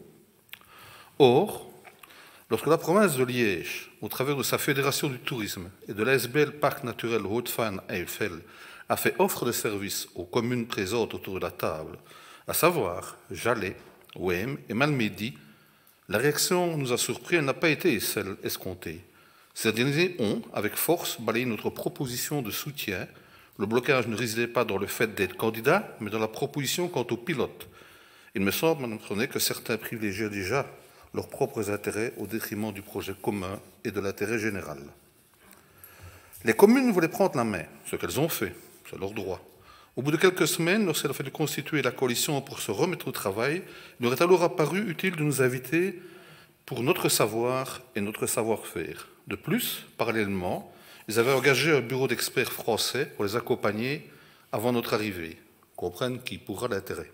Or, lorsque la province de Liège, au travers de sa fédération du tourisme et de l'ASBL Parc naturel Hauts-de-Fagne AFL, a fait offre de service aux communes présentes autour de la table, à savoir Jalais, Ouem et Malmedy, la réaction nous a surpris, elle n'a pas été celle escomptée. Ces derniers ont, avec force, balayé notre proposition de soutien. Le blocage ne résidait pas dans le fait d'être candidat, mais dans la proposition quant au pilote. Il me semble, Madame Frenet, que certains privilégiaient déjà leurs propres intérêts au détriment du projet commun et de l'intérêt général. Les communes voulaient prendre la main, ce qu'elles ont fait, c'est leur droit. Au bout de quelques semaines, lorsqu'il a fallu constituer la coalition pour se remettre au travail, il aurait alors apparu utile de nous inviter pour notre savoir et notre savoir-faire. De plus, parallèlement, ils avaient engagé un bureau d'experts français pour les accompagner avant notre arrivée, comprennent qui pourra l'intérêt.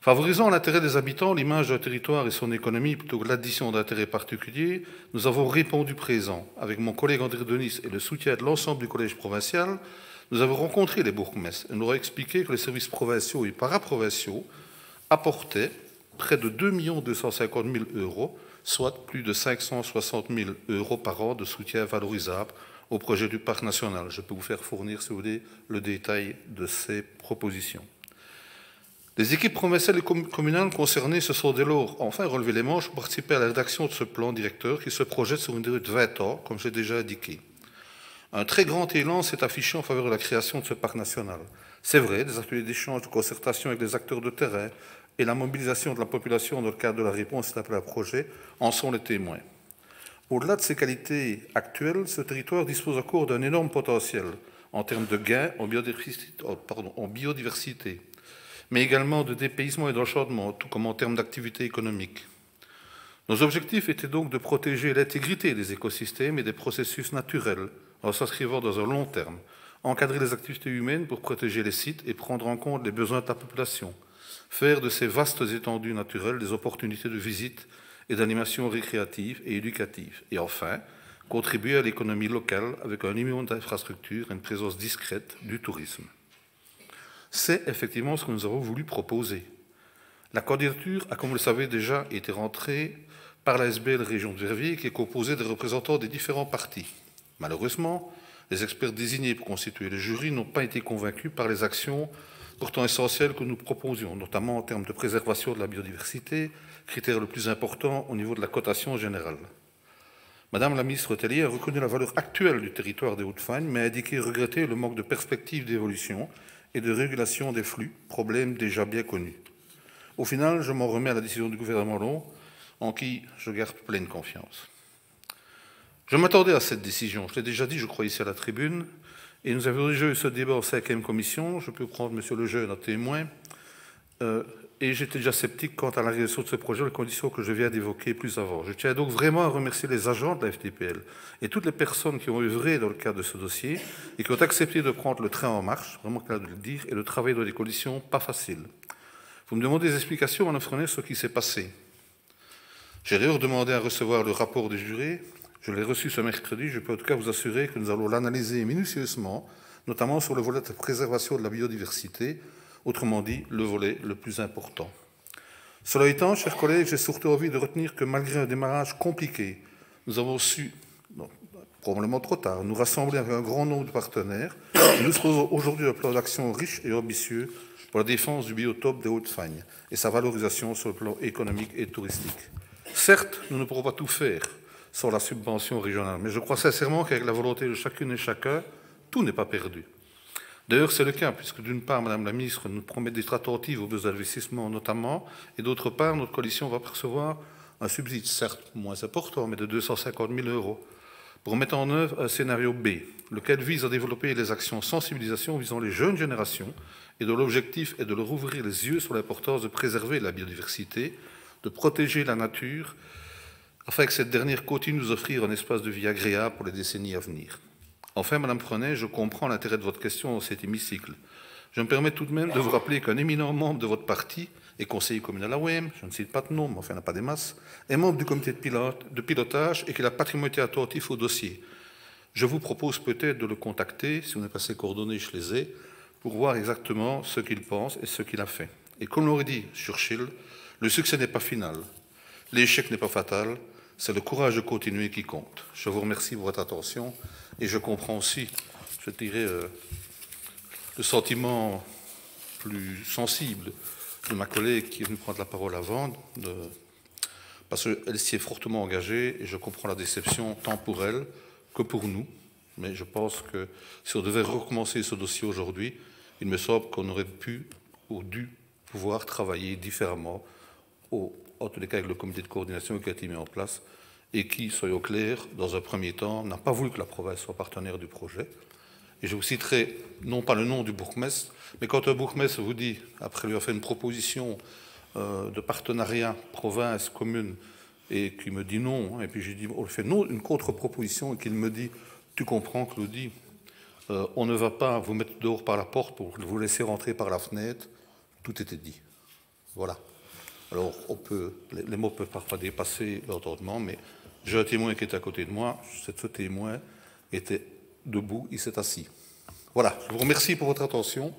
Favorisant l'intérêt des habitants, l'image d'un territoire et son économie plutôt que l'addition d'intérêts particuliers, nous avons répondu présent. Avec mon collègue André Denis et le soutien de l'ensemble du collège provincial, nous avons rencontré les bourgmestres et nous leur avons expliqué que les services provinciaux et paraprovinciaux apportaient près de 2 250 000 €, soit plus de 560 000 € par an de soutien valorisable au projet du parc national. Je peux vous faire fournir, si vous voulez, le détail de ces propositions. Les équipes provinciales et communales concernées se sont dès lors enfin relevé les manches pour participer à la rédaction de ce plan directeur qui se projette sur une durée de 20 ans, comme j'ai déjà indiqué. Un très grand élan s'est affiché en faveur de la création de ce parc national. C'est vrai, des ateliers d'échange, de concertation avec les acteurs de terrain et la mobilisation de la population dans le cadre de la réponse à l'appel à projet en sont les témoins. Au-delà de ses qualités actuelles, ce territoire dispose encore d'un énorme potentiel en termes de gains en biodiversité, mais également de dépaysement et d'enchantement, tout comme en termes d'activité économique. Nos objectifs étaient donc de protéger l'intégrité des écosystèmes et des processus naturels en s'inscrivant dans un long terme, encadrer les activités humaines pour protéger les sites et prendre en compte les besoins de la population, faire de ces vastes étendues naturelles des opportunités de visite et d'animation récréative et éducative, et enfin, contribuer à l'économie locale avec un minimum d'infrastructures et une présence discrète du tourisme. C'est effectivement ce que nous avons voulu proposer. La candidature a, comme vous le savez déjà, été rentrée par la SBL Région de Verviers, qui est composée des représentants des différents partis. Malheureusement, les experts désignés pour constituer le jury n'ont pas été convaincus par les actions pourtant essentielles que nous proposions, notamment en termes de préservation de la biodiversité, critère le plus important au niveau de la cotation générale. Madame la ministre Tellier a reconnu la valeur actuelle du territoire des Hauts-de-Fagne, mais a indiqué regretter le manque de perspective d'évolution et de régulation des flux, problème déjà bien connu. Au final, je m'en remets à la décision du gouvernement Long, en qui je garde pleine confiance. Je m'attendais à cette décision, je l'ai déjà dit, je crois, ici à la tribune, et nous avions déjà eu ce débat en 5e commission, je peux prendre M. Lejeune à témoin, et j'étais déjà sceptique quant à la réalisation de ce projet, les conditions que je viens d'évoquer plus avant. Je tiens donc vraiment à remercier les agents de la FDPL et toutes les personnes qui ont œuvré dans le cadre de ce dossier et qui ont accepté de prendre le train en marche, vraiment clair de le dire, et de travailler dans des conditions pas faciles. Vous me demandez des explications, Mme Frenet, sur ce qui s'est passé. J'ai d'ailleurs demandé à recevoir le rapport des jurés. Je l'ai reçu ce mercredi. Je peux en tout cas vous assurer que nous allons l'analyser minutieusement, notamment sur le volet de préservation de la biodiversité, autrement dit, le volet le plus important. Cela étant, chers collègues, j'ai surtout envie de retenir que malgré un démarrage compliqué, nous avons su, probablement trop tard, nous rassembler avec un grand nombre de partenaires. Nous disposons aujourd'hui d'un plan d'action riche et ambitieux pour la défense du biotope des Hauts-de-Fagne et sa valorisation sur le plan économique et touristique. Certes, nous ne pourrons pas tout faire sans la subvention régionale, mais je crois sincèrement qu'avec la volonté de chacune et chacun, tout n'est pas perdu. D'ailleurs, c'est le cas, puisque d'une part, Madame la Ministre nous promet d'être attentive aux besoins d'investissement notamment, et d'autre part, notre coalition va percevoir un subside, certes moins important, mais de 250 000 € pour mettre en œuvre un scénario B, lequel vise à développer les actions sensibilisation visant les jeunes générations, et dont l'objectif est de leur ouvrir les yeux sur l'importance de préserver la biodiversité, de protéger la nature, afin que cette dernière continue de nous offrir un espace de vie agréable pour les décennies à venir. Enfin, Madame Frenet, je comprends l'intérêt de votre question dans cet hémicycle. Je me permets tout de même de vous rappeler qu'un éminent membre de votre parti et conseiller communal à OM, je ne cite pas de nom, mais enfin, il n'y en a pas des masses, est membre du comité de pilotage et qu'il a patrimoine attentif au dossier. Je vous propose peut-être de le contacter, si vous n'avez pas ses coordonnées, je les ai, pour voir exactement ce qu'il pense et ce qu'il a fait. Et comme l'aurait dit Churchill, le succès n'est pas final, l'échec n'est pas fatal, c'est le courage de continuer qui compte. Je vous remercie pour votre attention et je comprends aussi, je dirais, le sentiment plus sensible de ma collègue qui est venue prendre la parole avant, parce qu'elle s'y est fortement engagée et je comprends la déception tant pour elle que pour nous. Mais je pense que si on devait recommencer ce dossier aujourd'hui, il me semble qu'on aurait pu ou dû pouvoir travailler différemment, en tous les cas avec le comité de coordination qui a été mis en place et qui, soyons clairs, dans un premier temps, n'a pas voulu que la province soit partenaire du projet. Et je vous citerai, non pas le nom du bourgmestre, mais quand un bourgmestre vous dit, après lui avoir fait une proposition de partenariat province-commune, et qui me dit non, et puis j'ai dit, on fait non, une contre-proposition, et qu'il me dit, tu comprends, Claudie, on ne va pas vous mettre dehors par la porte pour vous laisser rentrer par la fenêtre. Tout était dit. Voilà. Alors, les mots peuvent parfois dépasser l'entendement, mais j'ai un témoin qui est à côté de moi. Ce témoin était debout, il s'est assis. Voilà. Je vous remercie pour votre attention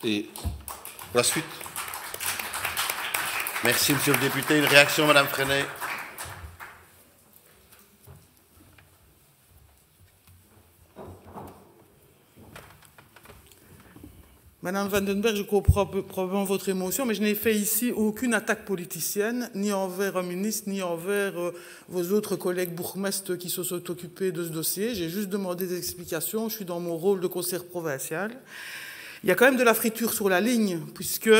et pour la suite. Merci, Monsieur le député. Une réaction, Madame Freinet. Madame Vandenberg, je comprends probablement votre émotion, mais je n'ai fait ici aucune attaque politicienne, ni envers un ministre, ni envers vos autres collègues bourgmestres qui se sont occupés de ce dossier. J'ai juste demandé des explications. Je suis dans mon rôle de conseillère provinciale. Il y a quand même de la friture sur la ligne, puisque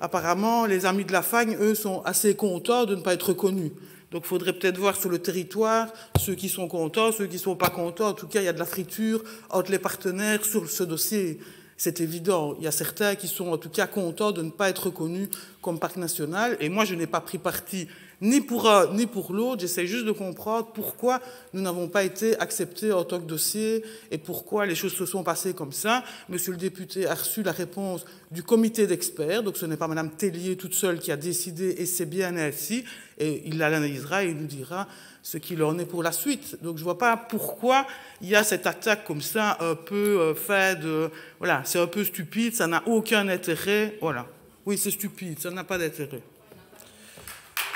apparemment les amis de la Fagne, eux, sont assez contents de ne pas être reconnus. Donc il faudrait peut-être voir sur le territoire ceux qui sont contents, ceux qui ne sont pas contents. En tout cas, il y a de la friture entre les partenaires sur ce dossier. C'est évident. Il y a certains qui sont en tout cas contents de ne pas être reconnus comme parc national. Et moi, je n'ai pas pris parti ni pour un ni pour l'autre. J'essaie juste de comprendre pourquoi nous n'avons pas été acceptés en tant que dossier et pourquoi les choses se sont passées comme ça. Monsieur le député a reçu la réponse du comité d'experts. Donc ce n'est pas Madame Tellier toute seule qui a décidé et c'est bien ainsi. Et il l'analysera et il nous dira ce qu'il en est pour la suite. Donc je ne vois pas pourquoi il y a cette attaque comme ça, un peu voilà, c'est un peu stupide, ça n'a aucun intérêt. Voilà. Oui, c'est stupide, ça n'a pas d'intérêt.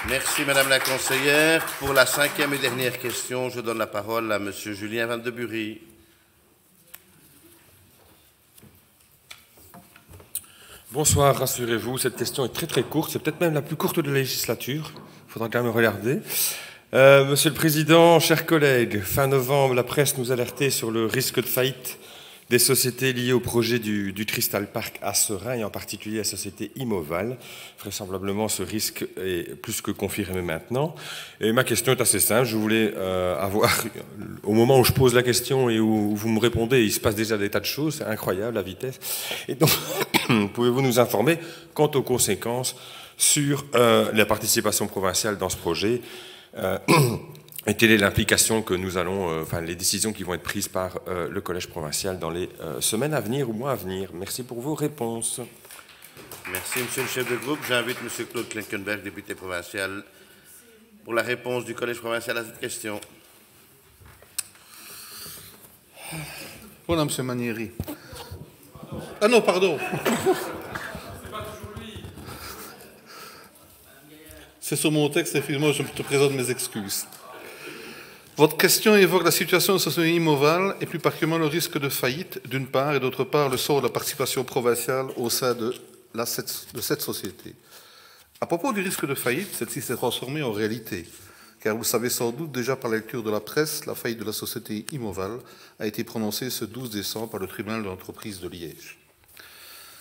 Merci, Madame la conseillère. Pour la 5e et dernière question, je donne la parole à Monsieur Julien Vandebury. Bonsoir, rassurez-vous, cette question est très très courte, c'est peut-être même la plus courte de la législature. Il faudra quand même regarder. Monsieur le Président, chers collègues, fin novembre, la presse nous alertait sur le risque de faillite des sociétés liées au projet du Crystal Park à Seraing, et en particulier la société Imoval. Vraisemblablement, ce risque est plus que confirmé maintenant. Et ma question est assez simple. Je voulais avoir, au moment où je pose la question et où vous me répondez, il se passe déjà des tas de choses, c'est incroyable la vitesse. Et donc, pouvez-vous nous informer quant aux conséquences sur la participation provinciale dans ce projet et quelle est l'implication que nous allons, les décisions qui vont être prises par le Collège provincial dans les semaines à venir ou mois à venir. Merci pour vos réponses. Merci, Monsieur le chef de groupe. J'invite Monsieur Claude Klinkenberg, député provincial, pour la réponse du Collège provincial à cette question. Voilà, Monsieur Manieri. Ah non, pardon. C'est sur mon texte, excuse-moi, je te présente mes excuses. Votre question évoque la situation de la société Imoval et plus particulièrement le risque de faillite, d'une part, et d'autre part, le sort de la participation provinciale au sein de cette société. À propos du risque de faillite, celle-ci s'est transformée en réalité, car vous le savez sans doute déjà par la lecture de la presse, la faillite de la société Imoval a été prononcée ce 12 décembre par le tribunal de l'entreprise de Liège.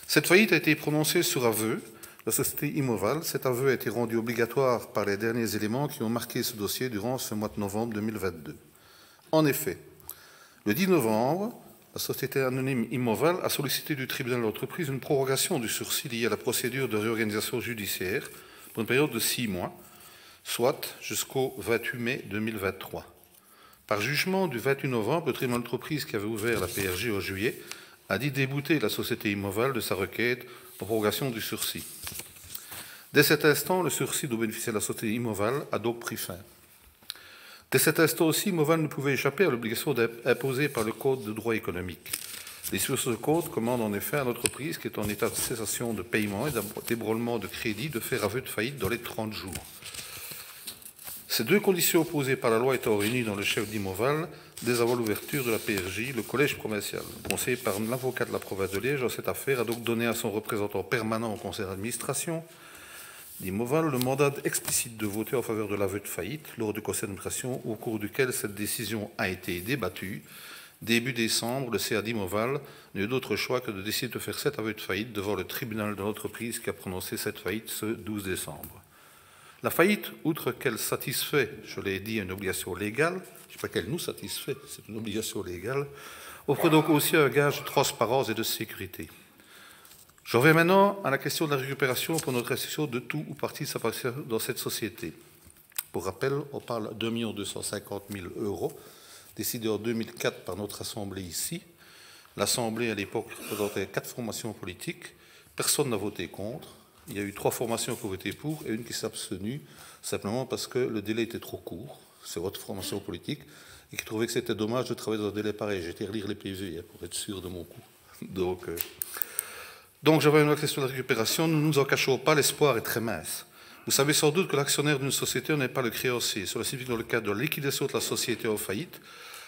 Cette faillite a été prononcée sur aveu. La société Imoval, cet aveu a été rendu obligatoire par les derniers éléments qui ont marqué ce dossier durant ce mois de novembre 2022. En effet, le 10 novembre, la société anonyme Imoval a sollicité du tribunal de l'entreprise une prorogation du sursis lié à la procédure de réorganisation judiciaire pour une période de 6 mois, soit jusqu'au 28 mai 2023. Par jugement du 28 novembre, le tribunal de l'entreprise qui avait ouvert la PRJ en juillet a dit débouter la société Imoval de sa requête pour prorogation du sursis. Dès cet instant, le sursis dont bénéficiait la société Imoval a donc pris fin. Dès cet instant aussi, Imoval ne pouvait échapper à l'obligation imposée par le Code de droit économique. Les sources de code commandent en effet à l'entreprise qui est en état de cessation de paiement et d'ébranlement de crédit de faire aveu de faillite dans les 30 jours. Ces deux conditions posées par la loi étant réunies dans le chef d'Imoval, dès avant l'ouverture de la PRJ, le collège provincial, conseillé par l'avocat de la province de Liège dans cette affaire, a donc donné à son représentant permanent au conseil d'administration d'Imoval le mandat explicite de voter en faveur de l'aveu de faillite lors du conseil d'administration au cours duquel cette décision a été débattue. Début décembre, le CA d'Imoval n'a eu d'autre choix que de décider de faire cet aveu de faillite devant le tribunal de l'entreprise qui a prononcé cette faillite ce 12 décembre. La faillite, outre qu'elle satisfait, je l'ai dit, une obligation légale, je ne sais pas qu'elle nous satisfait, c'est une obligation légale, offre donc aussi un gage de transparence et de sécurité. Je reviens maintenant à la question de la récupération pour notre institution de tout ou partie de sa participation dans cette société. Pour rappel, on parle de 2 250 000 € décidés en 2004 par notre Assemblée ici, L'Assemblée, à l'époque, représentait 4 formations politiques. Personne n'a voté contre. Il y a eu 3 formations qui ont voté pour et une qui s'est abstenue, simplement parce que le délai était trop court. C'est votre formation politique, et qui trouvait que c'était dommage de travailler dans un délai pareil. J'ai été relire les PV pour être sûr de mon coup. Donc j'avais une autre question de récupération. Nous ne nous en cachons pas, l'espoir est très mince. Vous savez sans doute que l'actionnaire d'une société n'est pas le créancier. Cela signifie que dans le cadre de la liquidation de la société en faillite,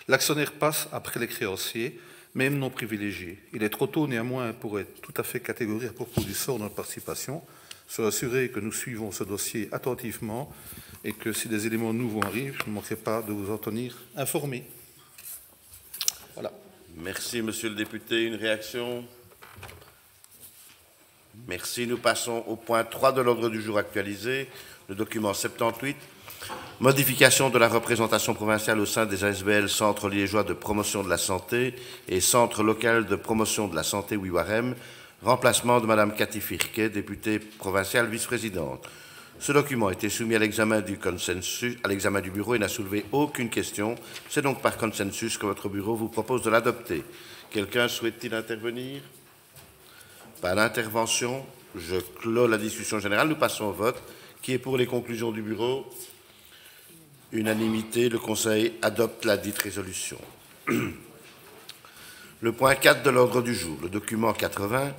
l'actionnaire passe après les créanciers, même non privilégiés. Il est trop tôt néanmoins pour être tout à fait catégorique à propos du sort de notre participation. Soyez assurés que nous suivons ce dossier attentivement et que si des éléments nouveaux arrivent, je ne manquerai pas de vous en tenir informé. Voilà. Merci, monsieur le député. Une réaction? Merci. Nous passons au point 3 de l'ordre du jour actualisé, le document 78. Modification de la représentation provinciale au sein des ASBL Centre liégeois de promotion de la santé et Centre local de promotion de la santé Wiwarem, remplacement de Mme Cathy Firquet, députée provinciale vice-présidente. Ce document a été soumis à l'examen du bureau et n'a soulevé aucune question. C'est donc par consensus que votre bureau vous propose de l'adopter. Quelqu'un souhaite-t-il intervenir? Pas d'intervention. Je clôt la discussion générale. Nous passons au vote. Qui est pour les conclusions du bureau? Unanimité, le Conseil adopte la dite résolution. Le point 4 de l'ordre du jour, le document 80,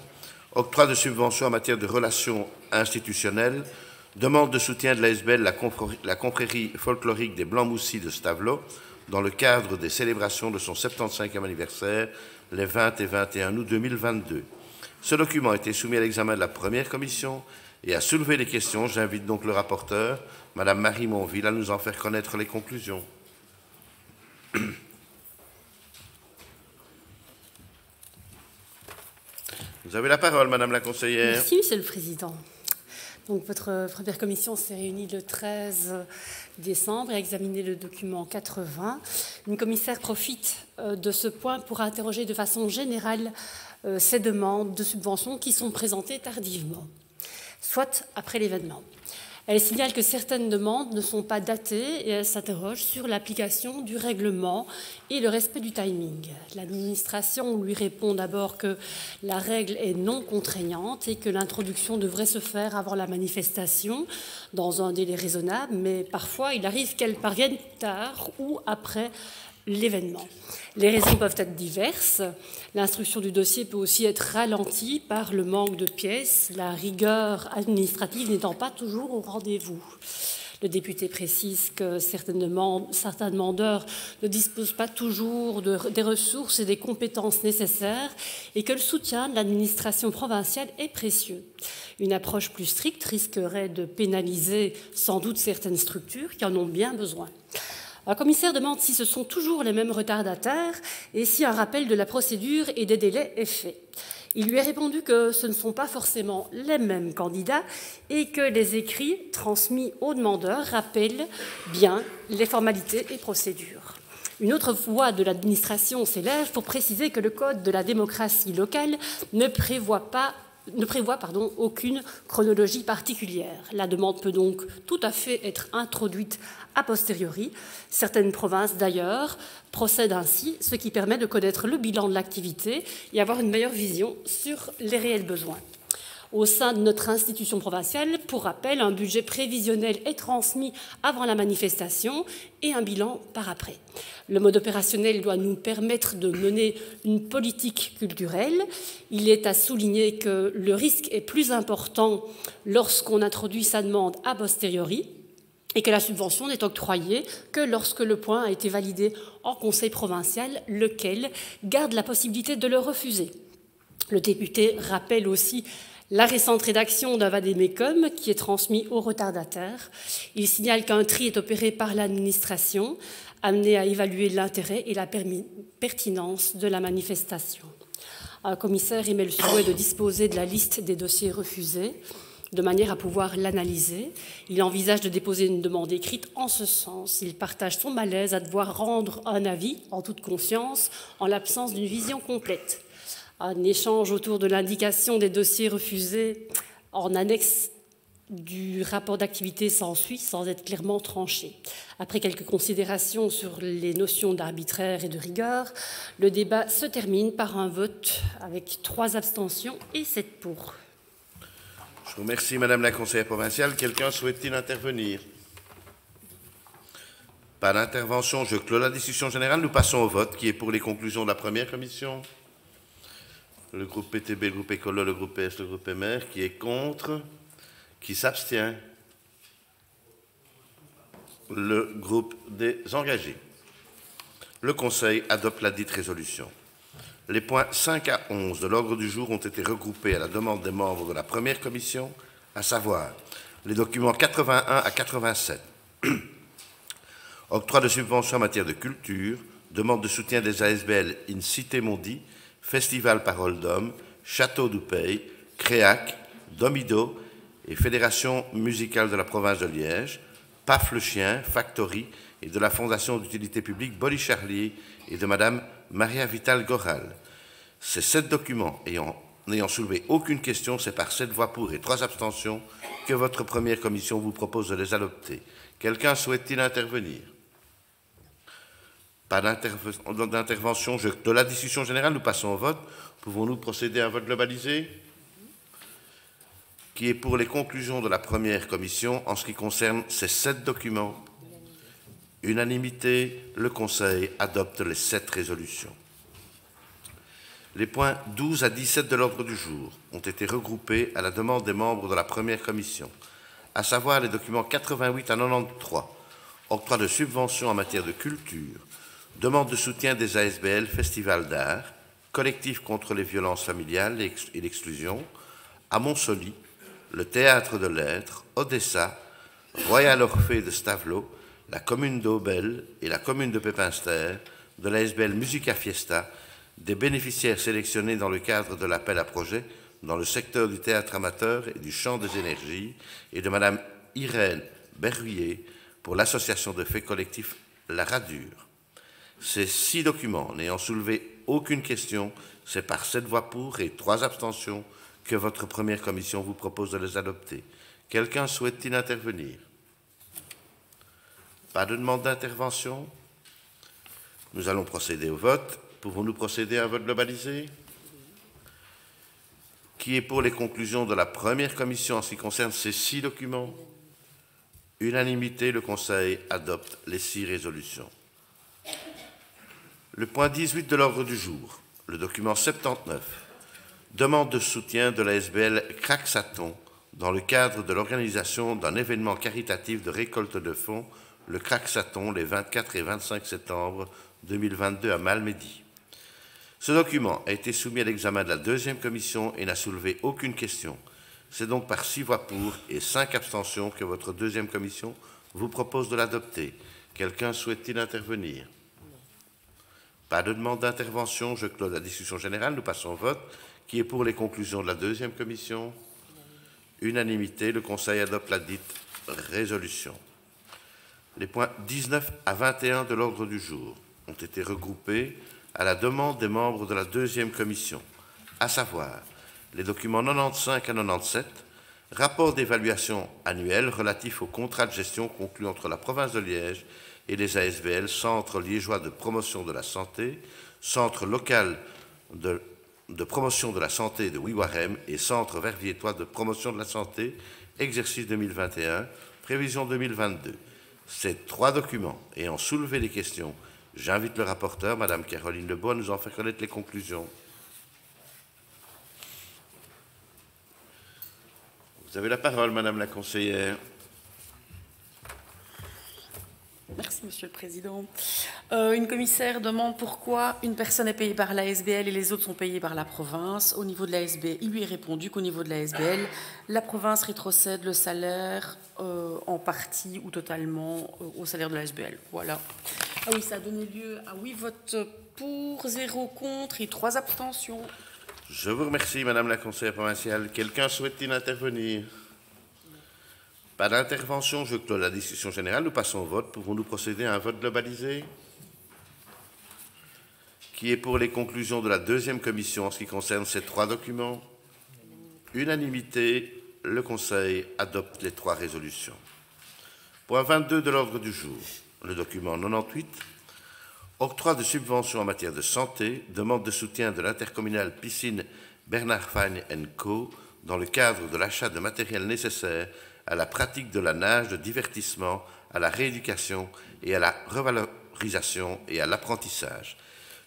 octroi de subventions en matière de relations institutionnelles, demande de soutien de l'ASBL, la confrérie folklorique des Blancs-Moussis de Stavelot, dans le cadre des célébrations de son 75e anniversaire, les 20 et 21 août 2022. Ce document a été soumis à l'examen de la première commission et a soulevé des questions. J'invite donc le rapporteur, Mme Marie Monville, à nous en faire connaître les conclusions. Vous avez la parole, Madame la conseillère. Merci, Monsieur le Président. Donc, votre première commission s'est réunie le 13 décembre et a examiné le document 80. Une commissaire profite de ce point pour interroger de façon générale ces demandes de subventions qui sont présentées tardivement, soit après l'événement. Elle signale que certaines demandes ne sont pas datées et elle s'interroge sur l'application du règlement et le respect du timing. L'administration lui répond d'abord que la règle est non contraignante et que l'introduction devrait se faire avant la manifestation dans un délai raisonnable, mais parfois il arrive qu'elle parvienne tard ou après l'événement. Les raisons peuvent être diverses. L'instruction du dossier peut aussi être ralentie par le manque de pièces, la rigueur administrative n'étant pas toujours au rendez-vous. Le député précise que certains demandeurs ne disposent pas toujours des ressources et des compétences nécessaires et que le soutien de l'administration provinciale est précieux. Une approche plus stricte risquerait de pénaliser sans doute certaines structures qui en ont bien besoin. Un commissaire demande si ce sont toujours les mêmes retardataires et si un rappel de la procédure et des délais est fait. Il lui est répondu que ce ne sont pas forcément les mêmes candidats et que les écrits transmis aux demandeurs rappellent bien les formalités et procédures. Une autre voix de l'administration s'élève pour préciser que le Code de la démocratie locale ne prévoit aucune chronologie particulière. La demande peut donc tout à fait être introduite a posteriori. Certaines provinces, d'ailleurs, procèdent ainsi, ce qui permet de connaître le bilan de l'activité et avoir une meilleure vision sur les réels besoins. Au sein de notre institution provinciale, pour rappel, un budget prévisionnel est transmis avant la manifestation et un bilan par après. Le mode opérationnel doit nous permettre de mener une politique culturelle. Il est à souligner que le risque est plus important lorsqu'on introduit sa demande a posteriori et que la subvention n'est octroyée que lorsque le point a été validé en conseil provincial, lequel garde la possibilité de le refuser. Le député rappelle aussi la récente rédaction d'un vade-mecum qui est transmis aux retardataires. Il signale qu'un tri est opéré par l'administration, amené à évaluer l'intérêt et la pertinence de la manifestation. Un commissaire émet le souhait de disposer de la liste des dossiers refusés, de manière à pouvoir l'analyser. Il envisage de déposer une demande écrite en ce sens. Il partage son malaise à devoir rendre un avis en toute conscience, en l'absence d'une vision complète. Un échange autour de l'indication des dossiers refusés en annexe du rapport d'activité s'ensuit sans être clairement tranché. Après quelques considérations sur les notions d'arbitraire et de rigueur, le débat se termine par un vote avec 3 abstentions et 7 pour. Je vous remercie, Madame la conseillère provinciale. Quelqu'un souhaite-t-il intervenir? Pas d'intervention. Je clôt la discussion générale. Nous passons au vote. Qui est pour les conclusions de la première commission? Le groupe PTB, le groupe Écolo, le groupe PS, le groupe MR. Qui est contre? Qui s'abstient? Le groupe des engagés. Le Conseil adopte la dite résolution. Les points 5 à 11 de l'ordre du jour ont été regroupés à la demande des membres de la première commission, à savoir les documents 81 à 87. Octroi de subventions en matière de culture, demande de soutien des ASBL In Cité Mondi, Festival Parole d'Homme, Château d'Oupey, Créac, Domido et Fédération musicale de la province de Liège, Paf le Chien, Factory et de la Fondation d'utilité publique Bolly Charlier et de Madame Maria Vital Goral. Ces 7 documents n'ayant soulevé aucune question, c'est par 7 voix pour et 3 abstentions que votre première commission vous propose de les adopter. Quelqu'un souhaite-t-il intervenir? Pas d'intervention. De la discussion générale, nous passons au vote. Pouvons-nous procéder à un vote globalisé? Qui est pour les conclusions de la première commission en ce qui concerne ces 7 documents? Unanimité, le Conseil adopte les 7 résolutions. Les points 12 à 17 de l'ordre du jour ont été regroupés à la demande des membres de la première commission, à savoir les documents 88 à 93, octroi de subventions en matière de culture, demande de soutien des ASBL Festival d'art, collectif contre les violences familiales et l'exclusion, à Montsoli, le Théâtre de l'Être, Odessa, Royal Orphée de Stavelot, la commune d'Aubel et la commune de Pépinster, de l'ASBL Musica Fiesta, des bénéficiaires sélectionnés dans le cadre de l'appel à projet dans le secteur du théâtre amateur et du chant des énergies, et de Madame Irène Berruyer pour l'association de faits collectifs La Radure. Ces 6 documents n'ayant soulevé aucune question, c'est par 7 voix pour et 3 abstentions que votre première commission vous propose de les adopter. Quelqu'un souhaite-t-il intervenir? Pas de demande d'intervention? Nous allons procéder au vote. Pouvons-nous procéder à un vote globalisé? Qui est pour les conclusions de la première commission en ce qui concerne ces 6 documents? Unanimité, le Conseil adopte les 6 résolutions. Le point 18 de l'ordre du jour, le document 79, demande de soutien de l'ASBL Crac-Saton dans le cadre de l'organisation d'un événement caritatif de récolte de fonds, le Crac-Saton, les 24 et 25 septembre 2022 à Malmedy. Ce document a été soumis à l'examen de la deuxième commission et n'a soulevé aucune question. C'est donc par 6 voix pour et 5 abstentions que votre deuxième commission vous propose de l'adopter. Quelqu'un souhaite-t-il intervenir? Pas de demande d'intervention. Je clôt la discussion générale. Nous passons au vote. Qui est pour les conclusions de la deuxième commission? Unanimité. Le Conseil adopte la dite résolution. Les points 19 à 21 de l'ordre du jour ont été regroupés à la demande des membres de la deuxième commission, à savoir les documents 95 à 97, rapport d'évaluation annuel relatif au contrat de gestion conclu entre la province de Liège et les ASBL, Centre liégeois de promotion de la santé, Centre local de promotion de la santé de Wiwarem et Centre verviétois de promotion de la santé, exercice 2021, prévision 2022. Ces 3 documents ayant soulevé les questions, j'invite le rapporteur, Madame Caroline Lebois, à nous en faire connaître les conclusions. Vous avez la parole, Madame la conseillère. Merci, Monsieur le Président. Une commissaire demande pourquoi une personne est payée par l'ASBL et les autres sont payés par la province. Au niveau de l'ASBL, il lui est répondu qu'au niveau de l'ASBL, la province rétrocède le salaire en partie ou totalement au salaire de l'ASBL. Voilà. Ah oui, ça a donné lieu à 8 votes pour, 0 contre et 3 abstentions. Je vous remercie, Madame la conseillère provinciale. Quelqu'un souhaite-t-il intervenir? Pas d'intervention, je clôt la discussion générale. Nous passons au vote. Pouvons-nous procéder à un vote globalisé? Qui est pour les conclusions de la deuxième commission en ce qui concerne ces 3 documents? Unanimité, le Conseil adopte les 3 résolutions. Point 22 de l'ordre du jour, le document 98, octroi de subventions en matière de santé, demande de soutien de l'intercommunale piscine Bernard Fine & Co. dans le cadre de l'achat de matériel nécessaire à la pratique de la nage, de divertissement, à la rééducation et à la revalorisation et à l'apprentissage.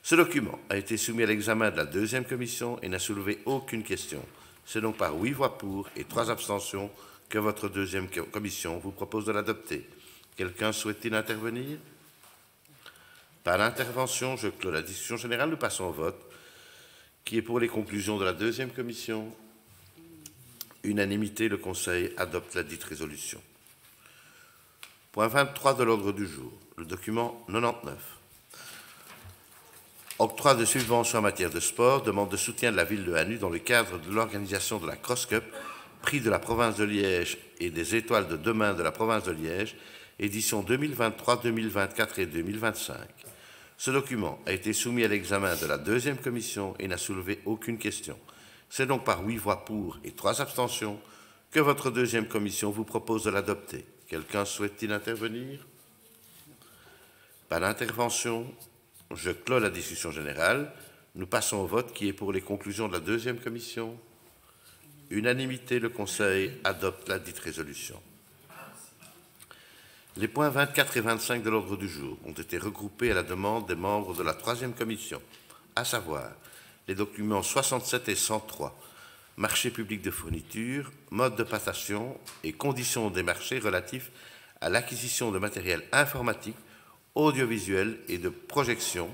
Ce document a été soumis à l'examen de la 2e commission et n'a soulevé aucune question. C'est donc par 8 voix pour et 3 abstentions que votre 2e commission vous propose de l'adopter. Quelqu'un souhaite-t-il intervenir? Pas d'intervention, je clôt la discussion générale. Nous passons au vote. Qui est pour les conclusions de la 2e commission? Unanimité, le Conseil adopte la dite résolution. Point 23 de l'ordre du jour, le document 99. Octroi de subventions en matière de sport, demande de soutien de la ville de Hanu dans le cadre de l'organisation de la Cross Cup, prix de la province de Liège et des étoiles de demain de la province de Liège, édition 2023, 2024 et 2025. Ce document a été soumis à l'examen de la 2e commission et n'a soulevé aucune question. C'est donc par 8 voix pour et 3 abstentions que votre 2e commission vous propose de l'adopter. Quelqu'un souhaite-t-il intervenir? Pas d'intervention. Je clôt la discussion générale. Nous passons au vote. Qui est pour les conclusions de la 2e commission? Unanimité, le Conseil adopte la dite résolution. Les points 24 et 25 de l'ordre du jour ont été regroupés à la demande des membres de la 3e commission, à savoir les documents 67 et 103, marché public de fourniture, mode de passation et conditions des marchés relatifs à l'acquisition de matériel informatique, audiovisuel et de projection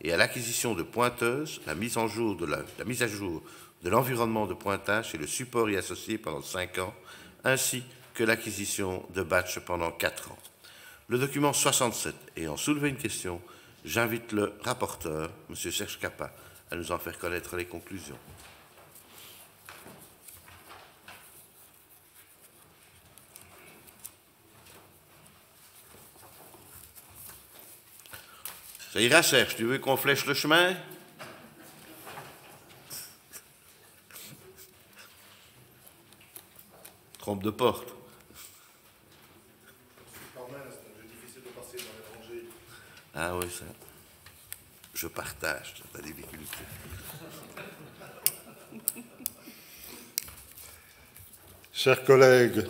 et à l'acquisition de pointeuses, la mise à jour de l'environnement de pointage et le support y associé pendant 5 ans, ainsi que l'acquisition de badges pendant 4 ans. Le document 67 ayant soulevé une question, j'invite le rapporteur, M. Serge Kappa, à nous en faire connaître les conclusions. Ça ira, Serge, tu veux qu'on flèche le chemin? Trompe de porte. Ah oui, ça. Je partage ta difficulté. Chers collègues,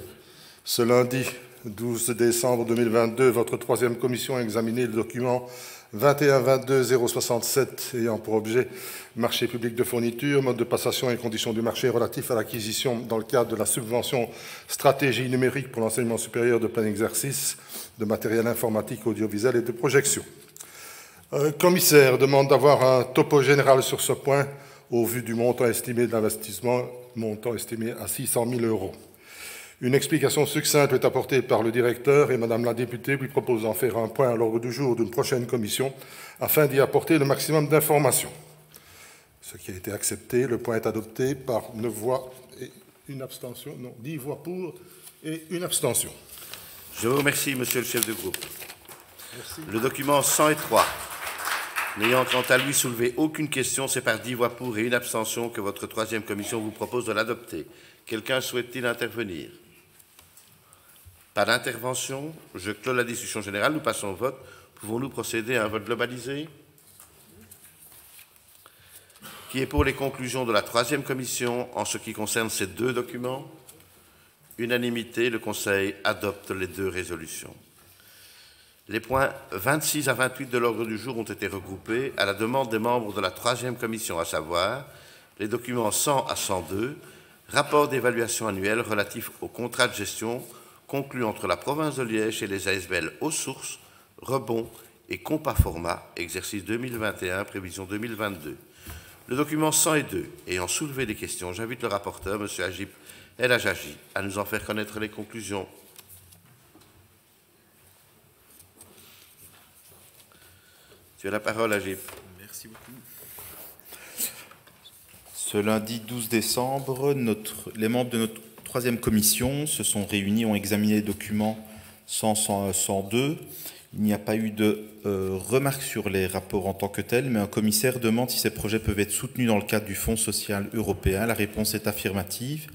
ce lundi 12 décembre 2022, votre 3e commission a examiné le document 21-22-067 ayant pour objet marché public de fourniture, mode de passation et conditions du marché relatif à l'acquisition dans le cadre de la subvention stratégie numérique pour l'enseignement supérieur de plein exercice de matériel informatique, audiovisuel et de projection. Commissaire demande d'avoir un topo général sur ce point au vu du montant estimé de l'investissement, montant estimé à 600 000 €. Une explication succincte est apportée par le directeur et Madame la députée lui propose d'en faire un point à l'ordre du jour d'une prochaine commission afin d'y apporter le maximum d'informations. Ce qui a été accepté, le point est adopté par 9 voix et une abstention, non, 10 voix pour et une abstention. Je vous remercie, Monsieur le chef de groupe. Merci. Le document 103, n'ayant quant à lui soulevé aucune question, c'est par 10 voix pour et une abstention que votre 3e commission vous propose de l'adopter. Quelqu'un souhaite-t-il intervenir? Pas d'intervention. Je clôt la discussion générale. Nous passons au vote. Pouvons-nous procéder à un vote globalisé? Qui est pour les conclusions de la 3e commission en ce qui concerne ces 2 documents? Unanimité, le Conseil adopte les 2 résolutions. Les points 26 à 28 de l'ordre du jour ont été regroupés à la demande des membres de la 3e commission, à savoir les documents 100 à 102, rapport d'évaluation annuel relatif au contrat de gestion conclu entre la province de Liège et les ASBL aux sources, Rebond et Compaforma, exercice 2021, prévision 2022. Le document 102 ayant soulevé des questions, j'invite le rapporteur, M. Agip El Hajaji, à nous en faire connaître les conclusions. Tu as la parole, Agip. Merci beaucoup. Ce lundi 12 décembre, les membres de notre 3e commission se sont réunis, ont examiné les documents 100, 102. Il n'y a pas eu de remarques sur les rapports en tant que tels, mais un commissaire demande si ces projets peuvent être soutenus dans le cadre du Fonds social européen. La réponse est affirmative.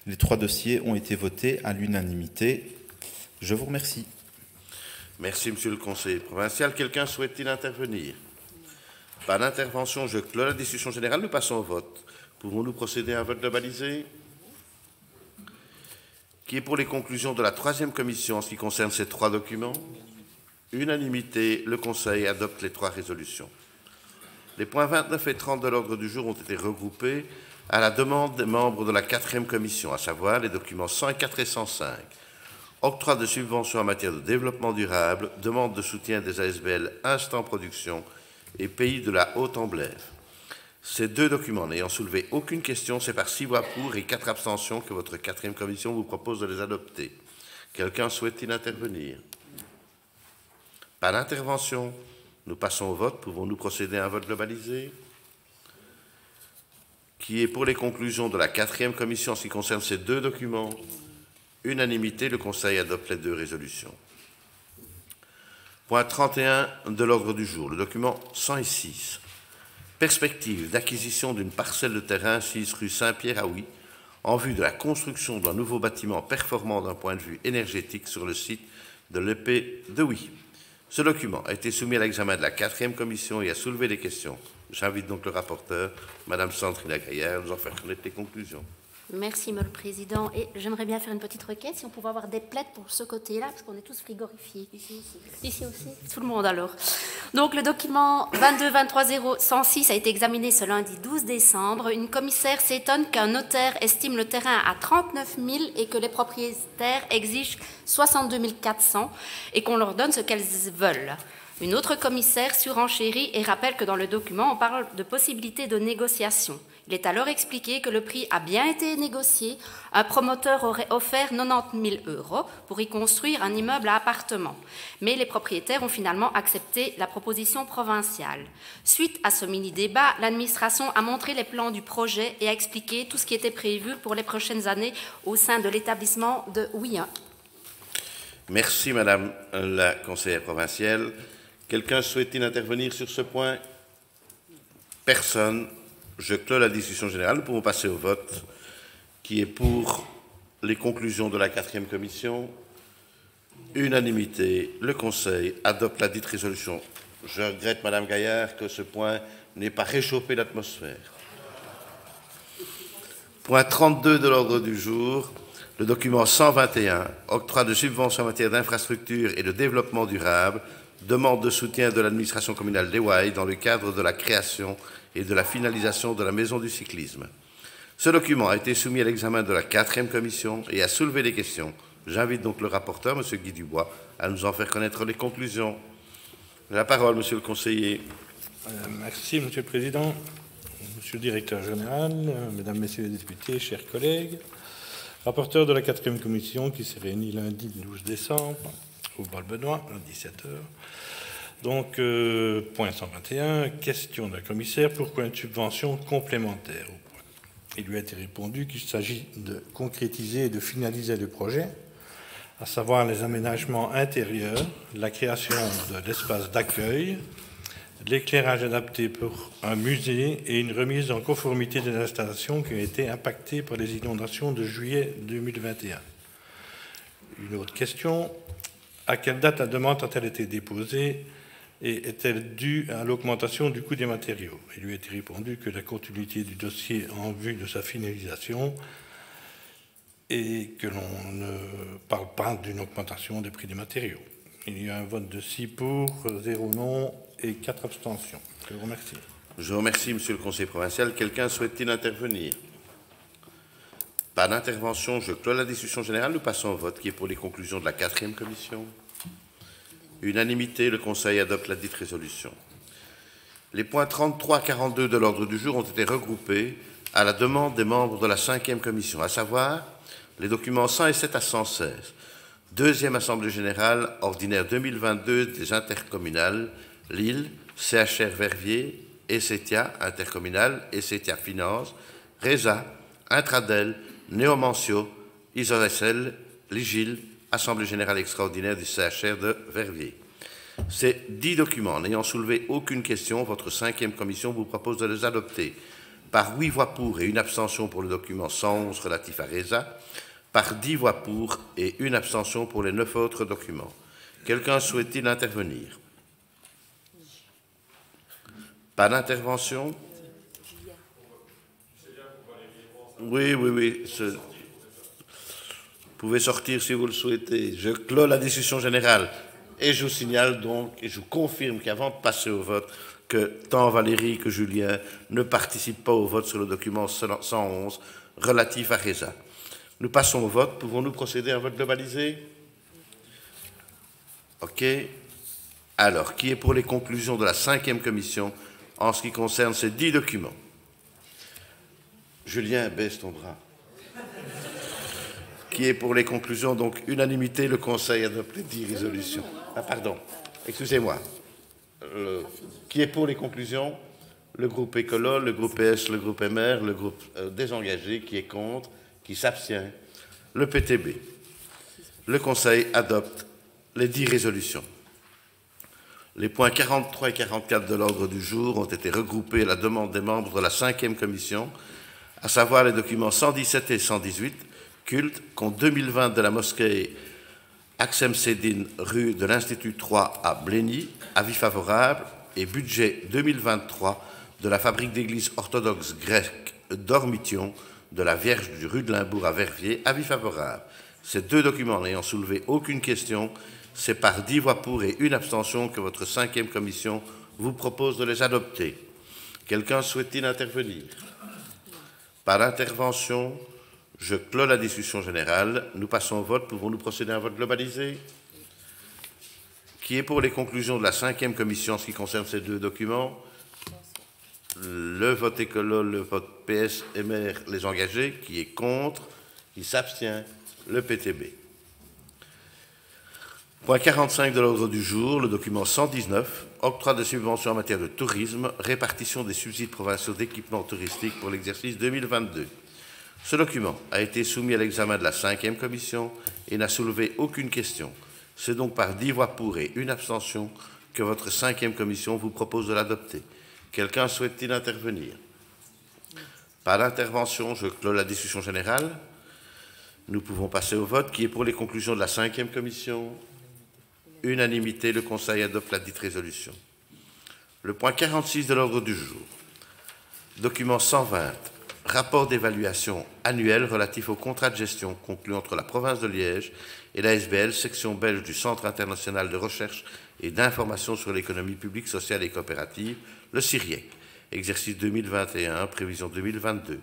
Les 3 dossiers ont été votés à l'unanimité. Je vous remercie. Merci, Monsieur le conseiller provincial. Quelqu'un souhaite-t-il intervenir? Pas d'intervention, je clôt la discussion générale. Nous passons au vote. Pouvons-nous procéder à un vote globalisé? Qui est pour les conclusions de la 3e commission en ce qui concerne ces 3 documents? Unanimité, le Conseil adopte les 3 résolutions. Les points 29 et 30 de l'ordre du jour ont été regroupés à la demande des membres de la 4e commission, à savoir les documents 104 et 105. Octroi de subventions en matière de développement durable, demande de soutien des ASBL Instant Production et Pays de la Haute-Amblève. Ces 2 documents n'ayant soulevé aucune question, c'est par 6 voix pour et 4 abstentions que votre 4e commission vous propose de les adopter. Quelqu'un souhaite-t-il intervenir? Pas d'intervention. Nous passons au vote. Pouvons-nous procéder à un vote globalisé? Qui est pour les conclusions de la 4e commission en ce qui concerne ces 2 documents? Unanimité, le Conseil adopte les 2 résolutions. Point 31 de l'ordre du jour, le document 106. Perspective d'acquisition d'une parcelle de terrain 6 rue Saint-Pierre-à-Huy en vue de la construction d'un nouveau bâtiment performant d'un point de vue énergétique sur le site de l'EP de Huy. Ce document a été soumis à l'examen de la 4e commission et a soulevé des questions. J'invite donc le rapporteur, Madame Sandrine Gaillard, à nous en faire connaître les conclusions. Merci, Monsieur le Président. Et j'aimerais bien faire une petite requête, si on pouvait avoir des plaides pour ce côté-là, parce qu'on est tous frigorifiés. Ici aussi. Tout le monde, alors. Donc, le document 22-23-0-106 a été examiné ce lundi 12 décembre. Une commissaire s'étonne qu'un notaire estime le terrain à 39 000 et que les propriétaires exigent 62 400 et qu'on leur donne ce qu'elles veulent. Une autre commissaire surenchérit et rappelle que dans le document, on parle de possibilité de négociation. Il est alors expliqué que le prix a bien été négocié. Un promoteur aurait offert 90 000 € pour y construire un immeuble à appartements. Mais les propriétaires ont finalement accepté la proposition provinciale. Suite à ce mini-débat, l'administration a montré les plans du projet et a expliqué tout ce qui était prévu pour les prochaines années au sein de l'établissement de Huy. Merci, Madame la conseillère provinciale. Quelqu'un souhaite-t-il intervenir sur ce point? Personne. Je clôt la discussion générale. Nous pouvons passer au vote. Qui est pour les conclusions de la 4e commission? Unanimité. Le Conseil adopte la dite résolution. Je regrette, Madame Gaillard, que ce point n'ait pas réchauffé l'atmosphère. Point 32 de l'ordre du jour. Le document 121, octroi de subventions en matière d'infrastructures et de développement durable, demande de soutien de l'administration communale d'Ewaï dans le cadre de la création et de la finalisation de la maison du cyclisme. Ce document a été soumis à l'examen de la 4e commission et a soulevé des questions. J'invite donc le rapporteur, M. Guy Dubois, à nous en faire connaître les conclusions. La parole, Monsieur le conseiller. Merci, Monsieur le Président, Monsieur le Directeur général, Mesdames, Messieurs les députés, chers collègues. Rapporteur de la 4e commission qui s'est réunie lundi 12 décembre au Val-Benoît à 17h. Donc, point 121, question d'un commissaire, pourquoi une subvention complémentaire? Il lui a été répondu qu'il s'agit de concrétiser et de finaliser le projet, à savoir les aménagements intérieurs, la création de l'espace d'accueil, l'éclairage adapté pour un musée et une remise en conformité des installations qui ont été impactées par les inondations de juillet 2021. Une autre question, à quelle date la demande a-t-elle été déposée et est-elle due à l'augmentation du coût des matériaux? Il lui a été répondu que la continuité du dossier en vue de sa finalisation et que l'on ne parle pas d'une augmentation des prix des matériaux. Il y a un vote de 6 pour, 0 non et 4 abstentions. Je vous remercie. Je vous remercie, Monsieur le conseiller provincial. Quelqu'un souhaite-t-il intervenir? Pas d'intervention. Je clôt la discussion générale. Nous passons au vote qui est pour les conclusions de la 4e commission. Unanimité, le Conseil adopte la dite résolution. Les points 33 à 42 de l'ordre du jour ont été regroupés à la demande des membres de la 5e commission, à savoir les documents 107 à 116. Deuxième Assemblée générale ordinaire 2022 des intercommunales, Lille, CHR Verviers, Essetia intercommunale, Essetia Finance, Reza, Intradel, Néomancio, Isoressel, Ligil, Assemblée générale extraordinaire du CHR de Verviers. Ces 10 documents n'ayant soulevé aucune question, votre 5e commission vous propose de les adopter. par 8 voix pour et une abstention pour le document 111 relatif à RESA, par 10 voix pour et une abstention pour les 9 autres documents. Quelqu'un souhaite-t-il intervenir? Pas d'intervention? Oui. Vous pouvez sortir si vous le souhaitez. Je clôt la discussion générale et je vous signale donc, et je vous confirme qu'avant de passer au vote, que tant Valérie que Julien ne participent pas au vote sur le document 111 relatif à RESA. Nous passons au vote. Pouvons-nous procéder à un vote globalisé? OK. Alors, qui est pour les conclusions de la 5e commission en ce qui concerne ces 10 documents? Julien, baisse ton bras. Qui est pour les conclusions? Donc, unanimité, le Conseil adopte les 10 résolutions. Ah, pardon. Excusez-moi. Qui est pour les conclusions? Le groupe Écolo, le groupe PS, le groupe MR, le groupe désengagé. Qui est contre? Qui s'abstient? Le PTB. Le Conseil adopte les 10 résolutions. Les points 43 et 44 de l'ordre du jour ont été regroupés à la demande des membres de la 5e commission, à savoir les documents 117 et 118, culte, compte 2020 de la mosquée Aksem Seddin, rue de l'Institut 3 à Blény, avis favorable, et budget 2023 de la fabrique d'église orthodoxe grecque d'Ormition, de la Vierge du rue de Limbourg à Verviers, avis favorable. Ces 2 documents n'ayant soulevé aucune question, c'est par 10 voix pour et une abstention que votre 5e commission vous propose de les adopter. Quelqu'un souhaite-t-il intervenir? Par l'intervention, je clôt la discussion générale. Nous passons au vote. Pouvons-nous procéder à un vote globalisé? Qui est pour les conclusions de la 5e commission en ce qui concerne ces 2 documents? Le vote Écolo, le vote PS, MR, les engagés. Qui est contre? Qui s'abstient? Le PTB. Point 45 de l'ordre du jour, le document 119, octroi de subventions en matière de tourisme, répartition des subsides provinciaux d'équipement touristique pour l'exercice 2022. Ce document a été soumis à l'examen de la 5e commission et n'a soulevé aucune question. C'est donc par 10 voix pour et une abstention que votre 5e commission vous propose de l'adopter. Quelqu'un souhaite-t-il intervenir? Par l'intervention, je clôt la discussion générale. Nous pouvons passer au vote. Qui est pour les conclusions de la 5e commission? Unanimité, le Conseil adopte la dite résolution. Le point 46 de l'ordre du jour. Document 120. Rapport d'évaluation annuel relatif au contrat de gestion conclu entre la province de Liège et la SBL, section belge du Centre international de recherche et d'information sur l'économie publique, sociale et coopérative, le CIRIEC, exercice 2021, prévision 2022.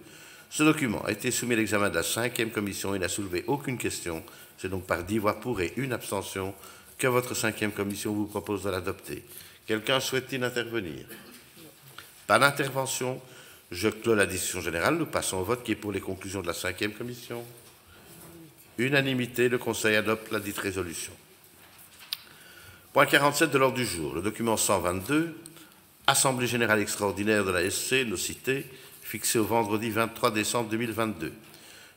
Ce document a été soumis à l'examen de la 5e commission et n'a soulevé aucune question. C'est donc par 10 voix pour et une abstention que votre 5e commission vous propose de l'adopter. Quelqu'un souhaite-t-il intervenir? Par l'intervention, je clôt la discussion générale. Nous passons au vote. Qui est pour les conclusions de la 5e commission? Unanimité, le Conseil adopte la dite résolution. Point 47 de l'ordre du jour. Le document 122, Assemblée générale extraordinaire de la SC, nos cités, fixée au vendredi 23 décembre 2022.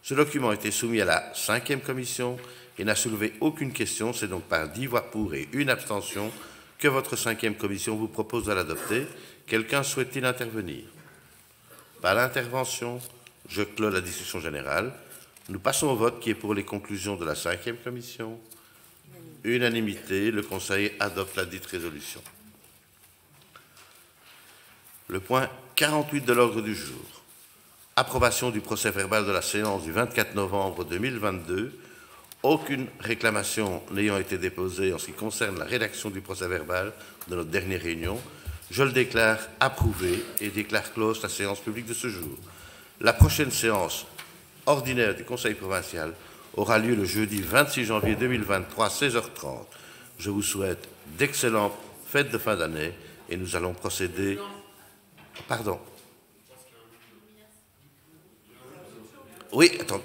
Ce document a été soumis à la 5e commission et n'a soulevé aucune question. C'est donc par 10 voix pour et une abstention que votre 5e commission vous propose de l'adopter. Quelqu'un souhaite-t-il intervenir? Par l'intervention, je clôt la discussion générale. Nous passons au vote. Qui est pour les conclusions de la 5e commission? Unanimité, le Conseil adopte la dite résolution. Le point 48 de l'ordre du jour. Approbation du procès-verbal de la séance du 24 novembre 2022. Aucune réclamation n'ayant été déposée en ce qui concerne la rédaction du procès-verbal de notre dernière réunion, je le déclare approuvé et déclare close la séance publique de ce jour. La prochaine séance ordinaire du Conseil provincial aura lieu le jeudi 26 janvier 2023 à 16h30. Je vous souhaite d'excellentes fêtes de fin d'année et nous allons procéder... Pardon. Oui, attends.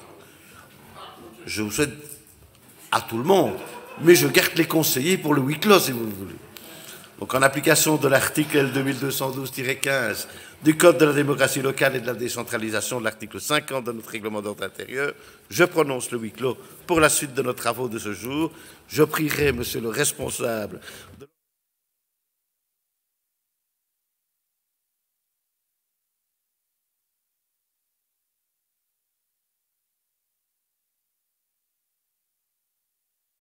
Je vous souhaite à tout le monde, mais je garde les conseillers pour le huis clos si vous le voulez. Donc en application de l'article L2212-15 du Code de la démocratie locale et de la décentralisation, de l'article 50 de notre règlement d'ordre intérieur, je prononce le huis clos pour la suite de nos travaux de ce jour. Je prierai, monsieur le responsable...